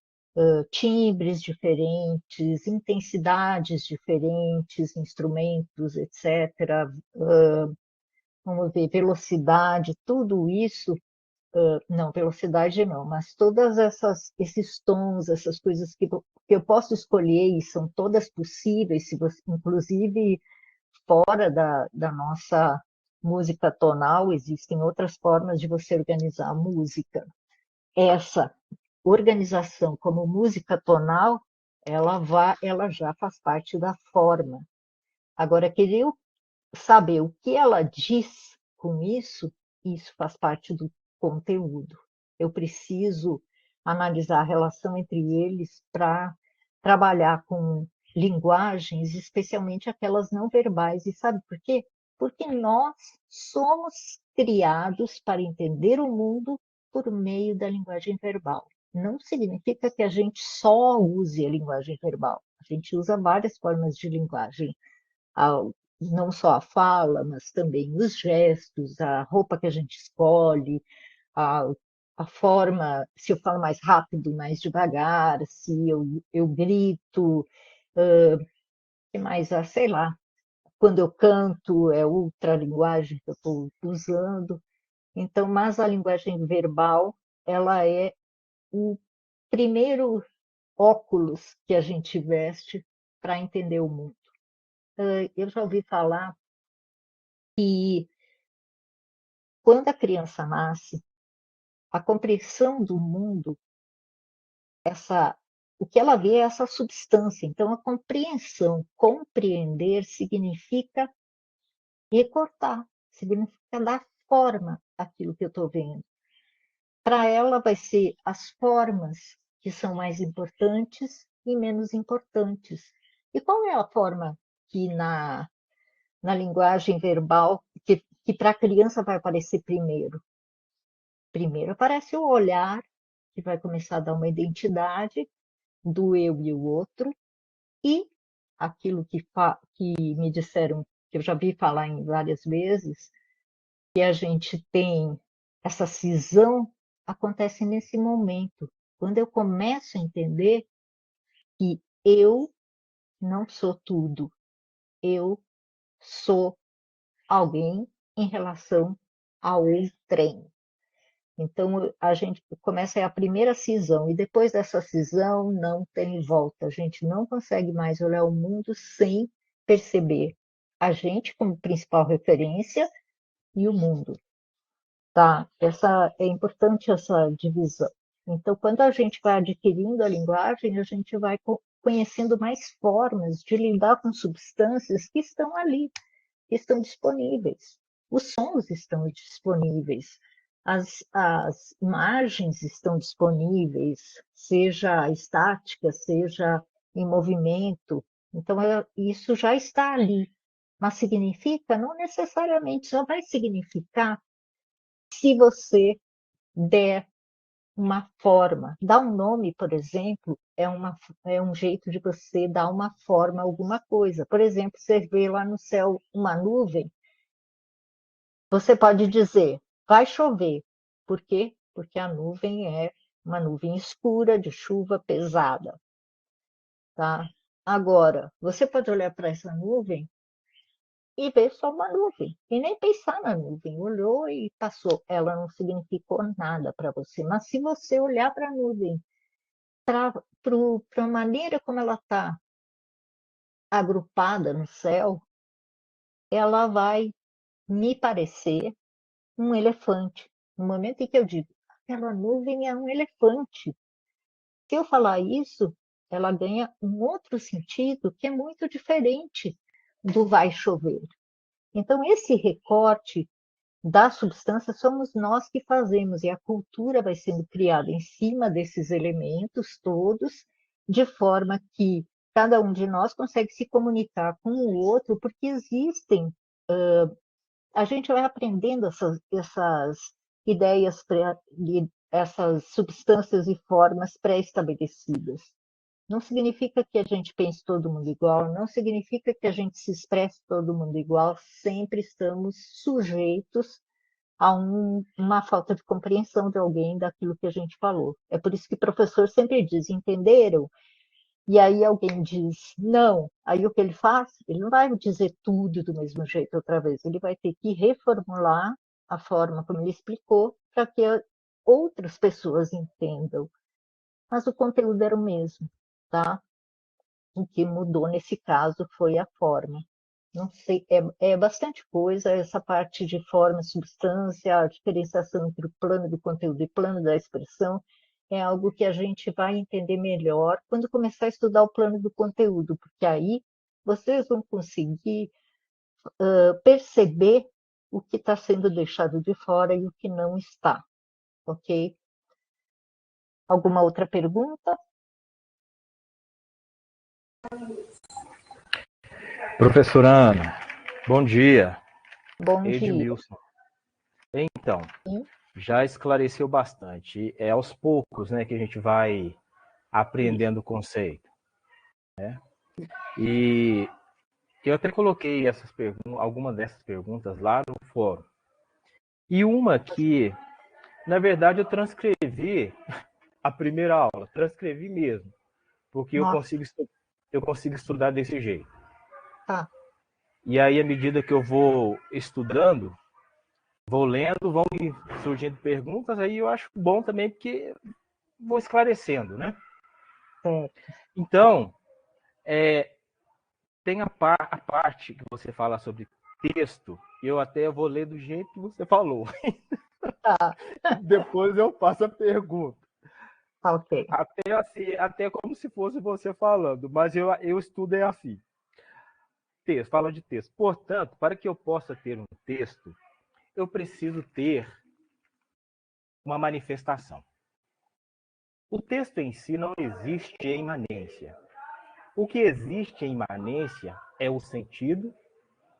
A: timbres diferentes, intensidades diferentes, instrumentos, etc. Vamos ver, velocidade, tudo isso, não, velocidade não, mas todas esses tons, essas coisas que eu posso escolher e são todas possíveis, se você, inclusive fora da nossa música tonal, existem outras formas de você organizar a música. Essa organização como música tonal, ela já faz parte da forma. Agora, querer saber o que ela diz com isso faz parte do conteúdo. Eu preciso analisar a relação entre eles para trabalhar com linguagens, especialmente aquelas não verbais. E sabe por quê? Porque nós somos criados para entender o mundo por meio da linguagem verbal. Não significa que a gente só use a linguagem verbal. A gente usa várias formas de linguagem, não só a fala, mas também os gestos, a roupa que a gente escolhe, a, a forma, se eu falo mais rápido, mais devagar, se eu grito, que mais, sei lá, quando eu canto é outra linguagem que eu estou usando. Então, mas a linguagem verbal, ela é o primeiro óculos que a gente veste para entender o mundo. Eu já ouvi falar que quando a criança nasce, a compreensão do mundo, o que ela vê é essa substância. Então, a compreensão, compreender significa recortar, significa dar forma àquilo que eu estou vendo. Para ela, vai ser as formas que são mais importantes e menos importantes. E qual é a forma que na linguagem verbal, que para a criança vai aparecer primeiro? Primeiro aparece o olhar, que vai começar a dar uma identidade do eu e o outro, e aquilo que me disseram, que eu já vi falar em várias vezes, que a gente tem essa cisão, acontece nesse momento, quando eu começo a entender que eu não sou tudo, eu sou alguém em relação ao outrem. Então, a gente começa a primeira cisão, e depois dessa cisão não tem volta. A gente não consegue mais olhar o mundo sem perceber a gente como principal referência e o mundo. Tá? É importante essa divisão. Então, quando a gente vai adquirindo a linguagem, a gente vai conhecendo mais formas de lidar com substâncias que estão ali, que estão disponíveis. Os sons estão disponíveis, as imagens estão disponíveis, seja estática, seja em movimento. Então, isso já está ali. Mas significa? Não necessariamente, só vai significar se você der uma forma. Dar um nome, por exemplo, é um jeito de você dar uma forma a alguma coisa. Por exemplo, você vê lá no céu uma nuvem, você pode dizer, vai chover. Por quê? Porque a nuvem é uma nuvem escura, de chuva pesada. Tá? Agora, você pode olhar para essa nuvem e ver só uma nuvem, e nem pensar na nuvem. Olhou e passou. Ela não significou nada para você. Mas se você olhar para a nuvem, para a maneira como ela está agrupada no céu, ela vai me parecer um elefante. No momento em que eu digo, aquela nuvem é um elefante. Se eu falar isso, ela ganha um outro sentido que é muito diferente do vai chover. Então, esse recorte da substância somos nós que fazemos, e a cultura vai sendo criada em cima desses elementos todos, de forma que cada um de nós consegue se comunicar com o outro, porque existem, a gente vai aprendendo essas ideias, essas substâncias e formas pré-estabelecidas. Não significa que a gente pense todo mundo igual, não significa que a gente se expresse todo mundo igual, sempre estamos sujeitos a uma falta de compreensão de alguém daquilo que a gente falou. É por isso que o professor sempre diz, entenderam? E aí alguém diz, não. Aí o que ele faz? Ele não vai dizer tudo do mesmo jeito outra vez, ele vai ter que reformular a forma como ele explicou para que outras pessoas entendam. Mas o conteúdo era o mesmo, tá? O que mudou nesse caso foi a forma. Não sei, é bastante coisa essa parte de forma e substância, a diferenciação entre o plano do conteúdo e plano da expressão, é algo que a gente vai entender melhor quando começar a estudar o plano do conteúdo, porque aí vocês vão conseguir perceber o que está sendo deixado de fora e o que não está, ok? Alguma outra pergunta?
B: Professora Ana, bom dia.
A: Bom dia.
B: Edmilson. Então,
A: Sim?
B: já esclareceu bastante. É aos poucos, né, que a gente vai
A: Isso.
B: aprendendo o conceito. E eu até coloquei algumas dessas perguntas lá no fórum. E uma que, na verdade, eu transcrevi a primeira aula, transcrevi mesmo, porque
A: Nossa,
B: eu consigo estudar desse jeito.
A: tá.
B: E aí, à medida que eu vou estudando, vou lendo, vão surgindo perguntas, aí eu acho bom também, porque vou esclarecendo, né?
A: Certo.
B: Então, tem a parte que você fala sobre texto, eu até vou ler do jeito que você falou.
A: Tá,
B: Depois eu faço a pergunta.
A: tá ok.
B: Até assim, até como se fosse você falando, mas eu estudo é assim. Texto, fala de texto. Portanto, para que eu possa ter um texto, eu preciso ter uma manifestação. O texto em si não existe em imanência. O que existe em imanência é o sentido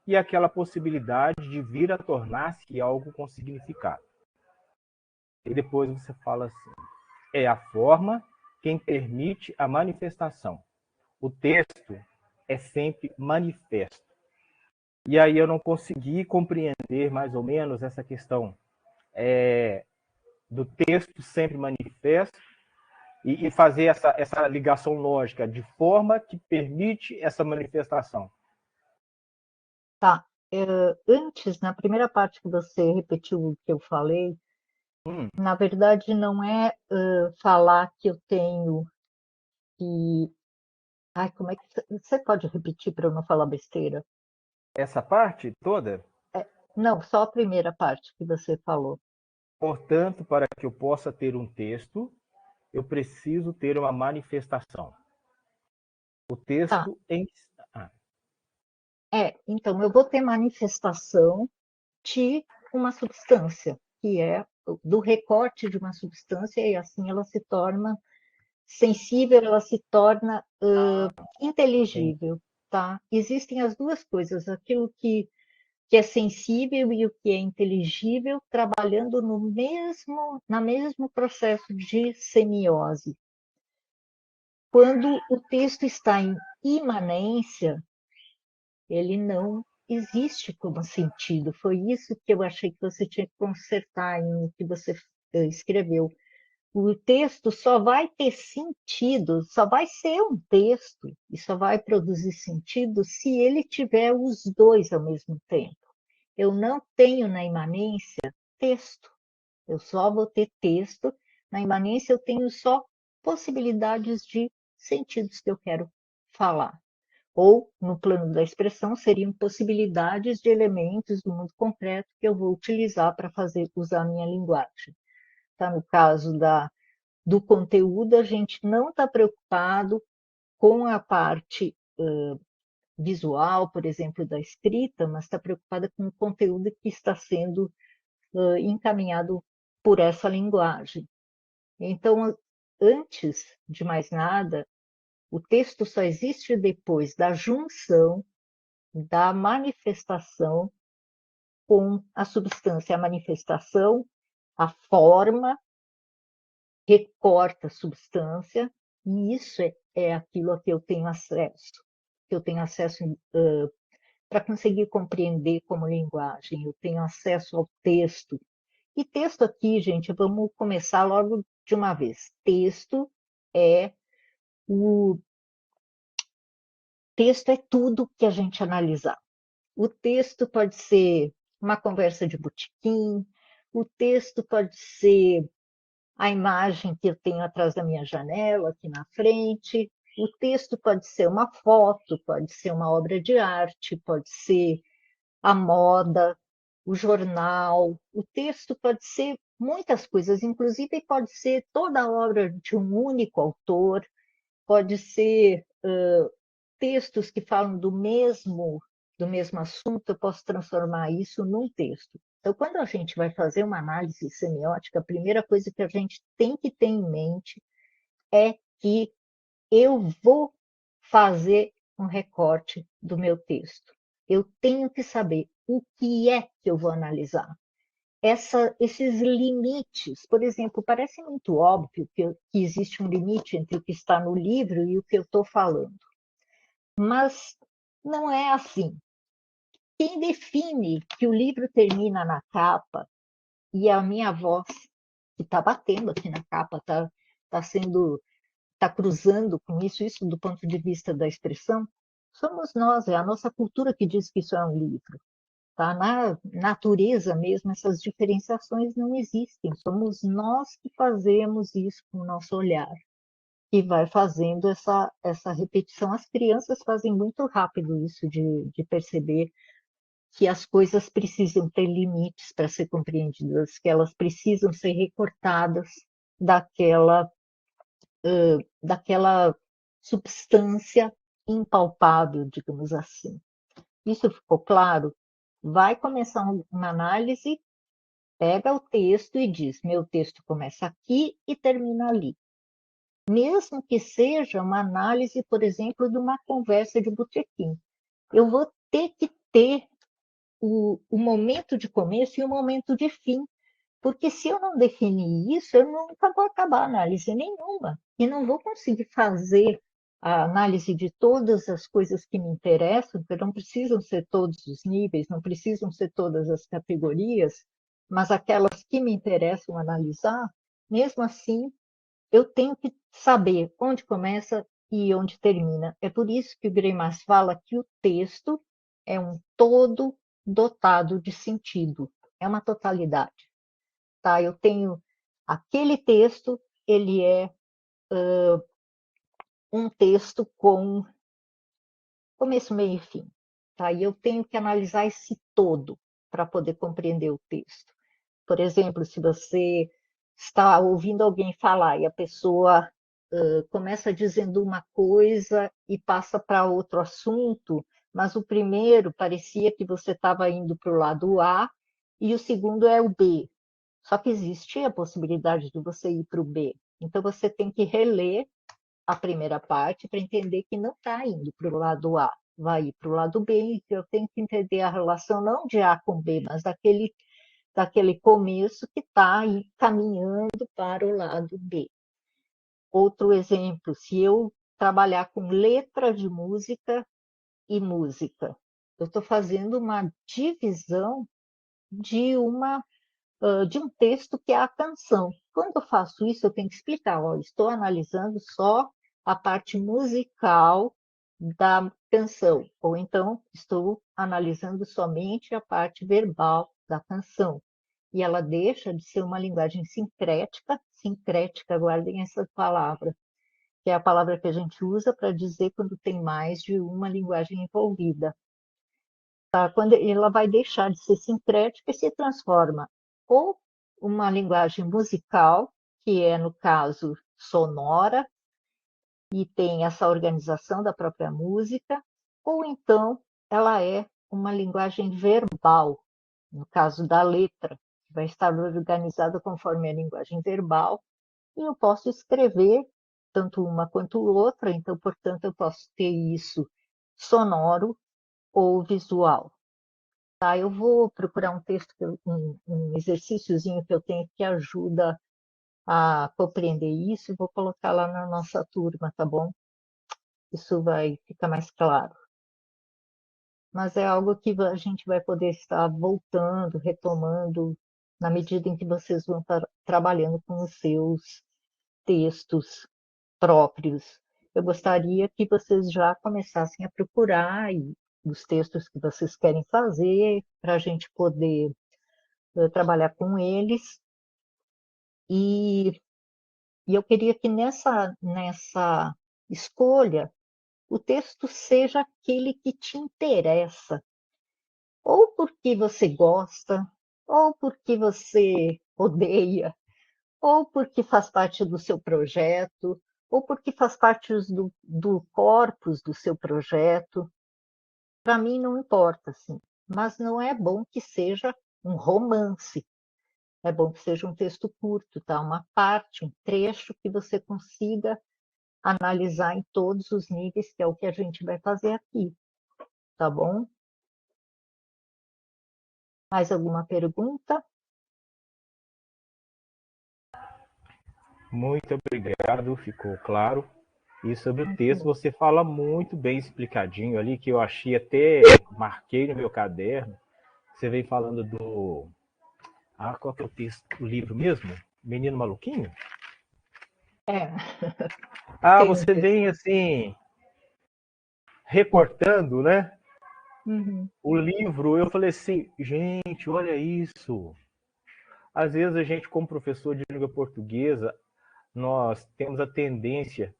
B: e aquela possibilidade de vir a tornar-se algo com significado. E depois você fala assim: é a forma quem permite a manifestação. O texto é sempre manifesto. E aí eu não consegui compreender mais ou menos essa questão do texto sempre manifesto e fazer essa ligação lógica de forma que permite essa manifestação.
A: Tá. Antes, na primeira parte que você repetiu o que eu falei,
B: Hum,
A: na verdade não é falar que eu tenho que. Ai, como é que você pode repetir para eu não falar besteira?
B: essa parte toda,
A: Não, só a primeira parte que você falou.
B: portanto, para que eu possa ter um texto, eu preciso ter uma manifestação. O
A: Tá.
B: texto em. Ah,
A: Então eu vou ter manifestação de uma substância, que é do recorte de uma substância, e assim ela se torna sensível, ela se torna
B: sim.
A: inteligível, tá? Existem as duas coisas, aquilo que é sensível e o que é inteligível, trabalhando no mesmo processo de semiose. Quando o texto está em imanência, ele não existe como sentido. Foi isso que eu achei que você tinha que consertar no que você escreveu. O texto só vai ter sentido, só vai ser um texto e só vai produzir sentido se ele tiver os dois ao mesmo tempo. Eu não tenho na imanência texto, eu só vou ter texto. Na imanência, eu tenho só possibilidades de sentidos que eu quero falar. Ou, no plano da expressão, seriam possibilidades de elementos do mundo concreto que eu vou utilizar para usar a minha linguagem. Tá? No caso do conteúdo, a gente não está preocupado com a parte visual, por exemplo, da escrita, mas está preocupada com o conteúdo que está sendo encaminhado por essa linguagem. Então, antes de mais nada, o texto só existe depois da junção da manifestação com a substância. A manifestação, a forma, recorta a substância, e isso é aquilo a que eu tenho acesso. Que eu tenho acesso para conseguir compreender como linguagem, eu tenho acesso ao texto. E texto aqui, gente, vamos começar logo de uma vez. É o texto é tudo que a gente analisar. O texto pode ser uma conversa de botequim, o texto pode ser a imagem que eu tenho atrás da minha janela, aqui na frente, o texto pode ser uma foto, pode ser uma obra de arte, pode ser a moda, o jornal, o texto pode ser muitas coisas, inclusive pode ser toda a obra de um único autor, pode ser textos que falam do mesmo assunto, eu posso transformar isso num texto. Então, quando a gente vai fazer uma análise semiótica, a primeira coisa que a gente tem que ter em mente é que eu vou fazer um recorte do meu texto. Eu tenho que saber o que é que eu vou analisar. Esses limites, por exemplo, parece muito óbvio que existe um limite entre o que está no livro e o que eu estou falando. Mas não é assim. Quem define que o livro termina na capa e a minha voz, que está batendo aqui na capa, está cruzando com isso do ponto de vista da expressão, somos nós, é a nossa cultura que diz que isso é um livro. Tá? Na natureza mesmo, essas diferenciações não existem, somos nós que fazemos isso com o nosso olhar, que vai fazendo essa repetição. As crianças fazem muito rápido isso de perceber que as coisas precisam ter limites para ser compreendidas, que elas precisam ser recortadas daquela, daquela substância impalpável, digamos assim. Isso ficou claro? Vai começar uma análise, pega o texto e diz: meu texto começa aqui e termina ali. Mesmo que seja uma análise, por exemplo, de uma conversa de botequim. Eu vou ter que ter o momento de começo e o momento de fim, porque se eu não definir isso, eu nunca vou acabar a análise nenhuma, e não vou conseguir fazer a análise de todas as coisas que me interessam, porque não precisam ser todos os níveis, não precisam ser todas as categorias, mas aquelas que me interessam analisar, mesmo assim, eu tenho que saber onde começa e onde termina. É por isso que o Greimas fala que o texto é um todo dotado de sentido, é uma totalidade. Tá? Eu tenho aquele texto, ele é um texto com começo, meio e fim. Tá? E eu tenho que analisar esse todo para poder compreender o texto. Por exemplo, se você está ouvindo alguém falar e a pessoa começa dizendo uma coisa e passa para outro assunto, mas o primeiro parecia que você estava indo para o lado A e o segundo é o B. Só que existia a possibilidade de você ir para o B. Então você tem que reler a primeira parte para entender que não está indo para o lado A, vai ir para o lado B, e que eu tenho que entender a relação não de A com B, mas daquele começo que está aí caminhando para o lado B. Outro exemplo, se eu trabalhar com letra de música e música, eu estou fazendo uma divisão de de um texto que é a canção. Quando eu faço isso, eu tenho que explicar, ó, estou analisando só a parte musical da canção, ou então estou analisando somente a parte verbal da canção. E ela deixa de ser uma linguagem sincrética, guardem essa palavra, que é a palavra que a gente usa para dizer quando tem mais de uma linguagem envolvida. Tá? Quando ela vai deixar de ser sincrética e se transforma ou uma linguagem musical, que é, no caso, sonora, e tem essa organização da própria música, ou então ela é uma linguagem verbal, no caso da letra, que vai estar organizada conforme a linguagem verbal, e eu posso escrever tanto uma quanto outra, então, portanto, eu posso ter isso sonoro ou visual. Tá, eu vou procurar um texto, um exercíciozinho que eu tenho que ajuda a compreender isso e vou colocar lá na nossa turma, tá bom? Isso vai ficar mais claro. Mas é algo que a gente vai poder estar voltando, retomando, na medida em que vocês vão estar trabalhando com os seus textos próprios. Eu gostaria que vocês já começassem a procurar os textos que vocês querem fazer, para a gente poder trabalhar com eles. E, e eu queria que nessa escolha o texto seja aquele que te interessa, ou porque você gosta, ou porque você odeia, ou porque faz parte do seu projeto, ou porque faz parte do corpus do seu projeto. Para mim não importa, assim. Mas não é bom que seja um romance. É bom que seja um texto curto, tá? Uma parte, um trecho que você consiga analisar em todos os níveis, que é o que a gente vai fazer aqui, tá bom? Mais alguma pergunta?
B: Muito obrigado, ficou claro. E sobre o
A: Muito
B: texto,
A: bom.
B: você fala muito bem explicadinho ali, que eu achei até, marquei no meu caderno. Você vem falando do. Ah, qual que é o texto, o livro mesmo? Menino Maluquinho?
A: É,
B: Ah,
A: tem um
B: você
A: texto.
B: vem assim, recortando, né?
A: Uhum.
B: O livro, eu falei assim, gente, olha isso. Às vezes a gente, como professor de língua portuguesa, nós temos a tendência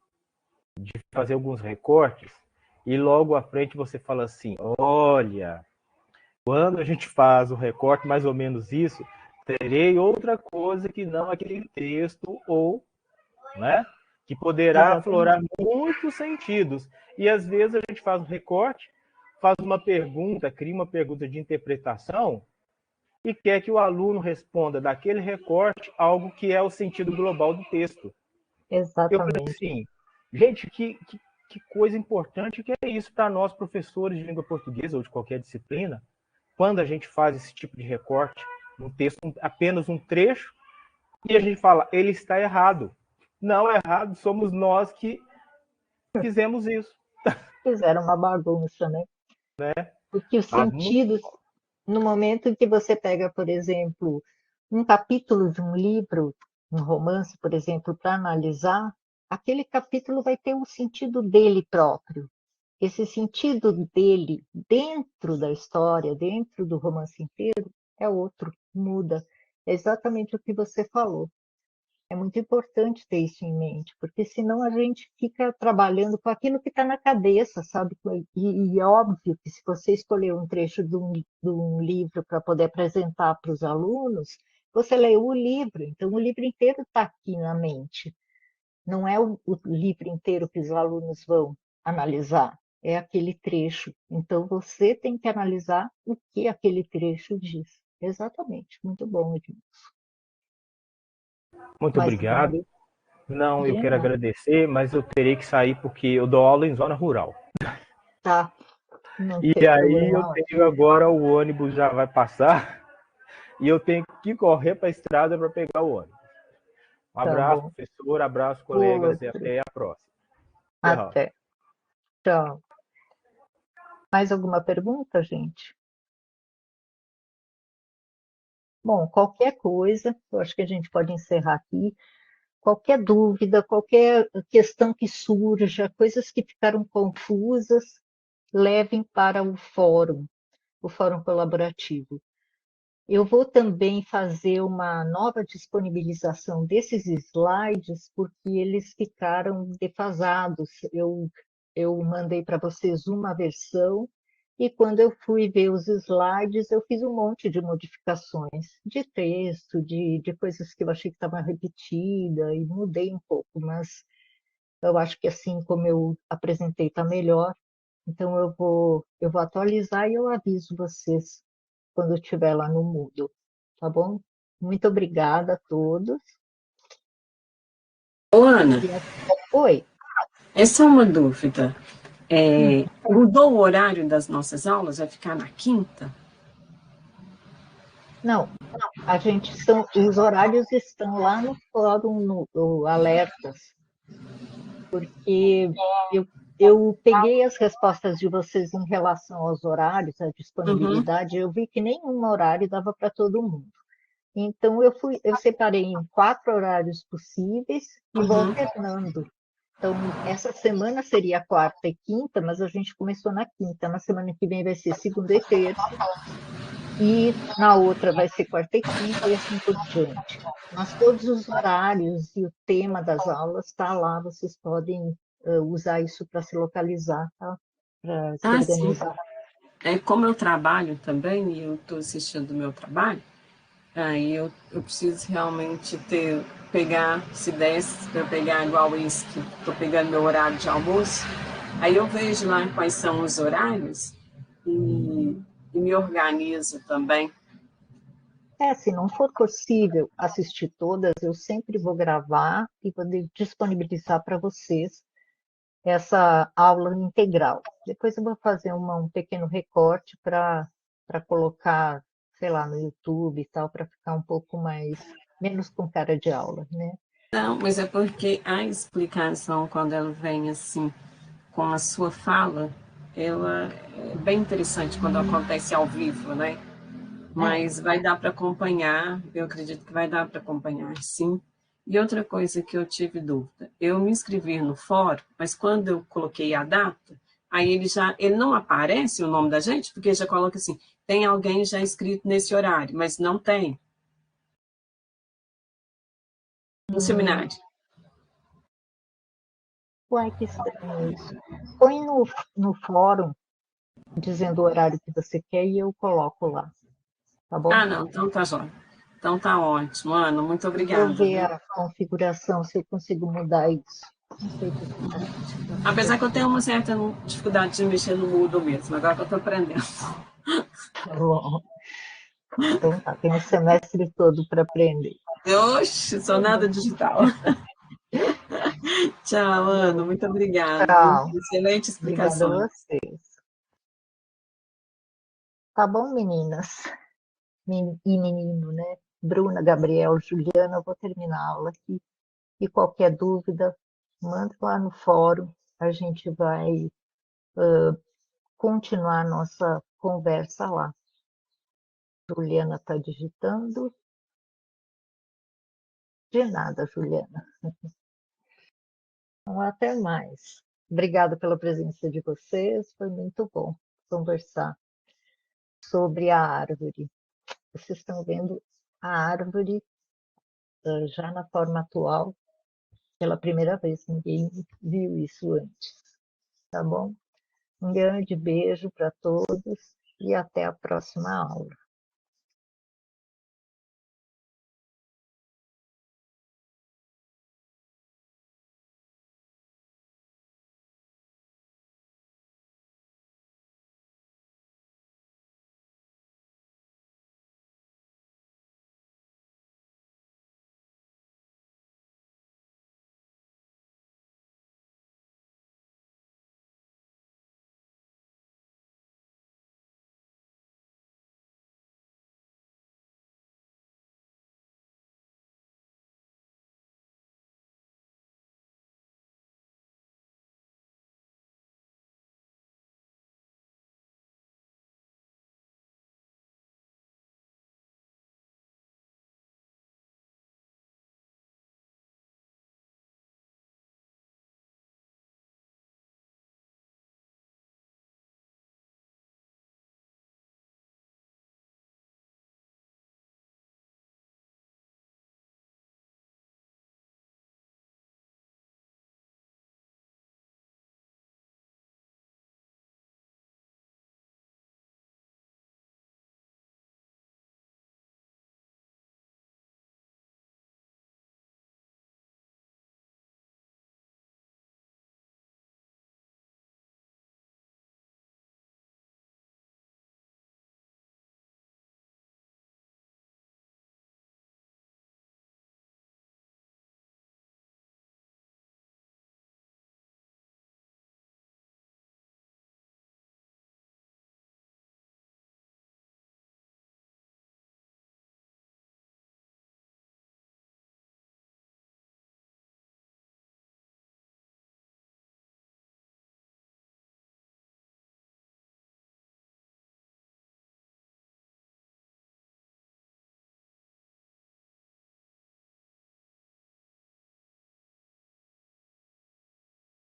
B: de fazer alguns recortes e logo à frente você fala assim, olha, quando a gente faz o recorte, mais ou menos isso, terei outra coisa que não aquele texto ou, né, que poderá
A: Exatamente.
B: aflorar muitos sentidos. E às vezes a gente faz um recorte, faz uma pergunta, cria uma pergunta de interpretação e quer que o aluno responda daquele recorte algo que é o sentido global do texto. Eu falei
A: Exatamente.
B: assim, gente, que coisa importante que é isso para nós, professores de língua portuguesa ou de qualquer disciplina, quando a gente faz esse tipo de recorte, um texto, apenas um trecho, e a gente fala, ele está errado. Não é errado, somos nós que fizemos isso.
A: Fizeram uma bagunça, né?
B: Né?
A: Porque os
B: Ah, muito,
A: sentidos, no momento em que você pega, por exemplo, um capítulo de um livro, um romance, por exemplo, para analisar, aquele capítulo vai ter um sentido dele próprio. Esse sentido dele dentro da história, dentro do romance inteiro, é outro, muda. É exatamente o que você falou. É muito importante ter isso em mente, porque senão a gente fica trabalhando com aquilo que está na cabeça, sabe? E é óbvio que se você escolher um trecho de um livro para poder apresentar para os alunos, você leu o livro, então o livro inteiro está aqui na mente. Não é o livro inteiro que os alunos vão analisar, é aquele trecho. Então você tem que analisar o que aquele trecho diz. Exatamente, muito bom, Edmilson.
B: muito
A: Mais alguma?
B: obrigado. Não, eu
A: De
B: quero
A: nada.
B: agradecer, mas eu terei que sair porque eu dou aula em zona rural.
A: Tá, não
B: E
A: tem
B: aí eu
A: problema.
B: tenho agora o ônibus já vai passar e eu tenho que correr para a estrada para pegar o ônibus. Um
A: Tá
B: abraço,
A: bom.
B: professor, abraço, colegas, e
A: Outro.
B: até a próxima. Tchau.
A: Até. Tchau. Mais alguma pergunta, gente? Bom, qualquer coisa, eu acho que a gente pode encerrar aqui. Qualquer dúvida, qualquer questão que surja, coisas que ficaram confusas, levem para o fórum colaborativo. Eu vou também fazer uma nova disponibilização desses slides, porque eles ficaram defasados. Eu mandei para vocês uma versão, e quando eu fui ver os slides, eu fiz um monte de modificações de texto, de coisas que eu achei que estavam repetidas, e mudei um pouco, mas eu acho que assim como eu apresentei está melhor. Então eu vou atualizar e eu aviso vocês quando eu estiver lá no Moodle, tá bom? Muito obrigada a todos.
C: Ô, Ana,
A: E Oi.
C: essa é uma dúvida. Mudou o horário das nossas aulas? Vai ficar na quinta?
A: Não, os horários estão lá no fórum, no Alertas, porque eu peguei as respostas de vocês em relação aos horários, à
C: Uhum,
A: disponibilidade, eu vi que nenhum horário dava para todo mundo. Então eu separei em 4 horários possíveis e vou
C: uhum.
A: alternando. Então, essa semana seria quarta e quinta, mas a gente começou na quinta. Na semana que vem vai ser segunda e terça, e na outra vai ser quarta e quinta, e assim por diante. Mas todos os horários e o tema das aulas está lá, vocês podem usar isso para se localizar, tá? Para se
C: Ah, sim.
A: organizar.
C: Como eu trabalho também, e eu estou assistindo o meu trabalho, aí eu preciso realmente pegar, se desse, para eu pegar igual esse que estou pegando meu horário de almoço, aí eu vejo lá quais são os horários e me organizo também.
A: Se não for possível assistir todas, eu sempre vou gravar e vou disponibilizar para vocês essa aula integral. Depois eu vou fazer um pequeno recorte para colocar, sei lá, no YouTube e tal, para ficar um pouco menos com cara de aula, né?
C: Não, mas é porque a explicação, quando ela vem assim, com a sua fala, ela é bem interessante quando acontece ao vivo, né?
A: É,
C: Mas vai dar para acompanhar, eu acredito que vai dar para acompanhar, sim. E outra coisa que eu tive dúvida, eu me inscrevi no fórum, mas quando eu coloquei a data, aí ele não aparece o nome da gente, porque já coloca assim, tem alguém já inscrito nesse horário, mas não tem no
A: hum,
C: seminário.
A: uai, que estranho isso. Põe no fórum dizendo o horário que você quer e eu coloco lá, tá bom?
C: Ah, não, então tá jóia. Então tá ótimo, Ana, muito
A: Eu vou
C: obrigada,
A: ver
C: viu?
A: a configuração, se eu consigo mudar isso. Não sei por que está
C: Apesar que eu tenho
A: acontecendo.
C: uma certa dificuldade de mexer no Moodle mesmo, agora que eu tô aprendendo.
A: Tá bom. Então tá, tem um semestre todo para aprender.
C: Oxe, sou nada digital. Tchau, Ana,
A: Bom,
C: muito obrigada, viu?
A: tchau.
C: Excelente
A: Obrigada a
C: explicações.
A: vocês. Tá bom, meninas e menino, né? Bruna, Gabriel, Juliana, eu vou terminar a aula aqui. E qualquer dúvida, manda lá no fórum. A gente vai continuar a nossa conversa lá. Juliana está digitando. De nada, Juliana. Então, até mais. Obrigada pela presença de vocês. Foi muito bom conversar sobre a árvore. Vocês estão vendo a árvore já na forma atual pela primeira vez. Ninguém viu isso antes, tá bom? Um grande beijo para todos e até a próxima aula.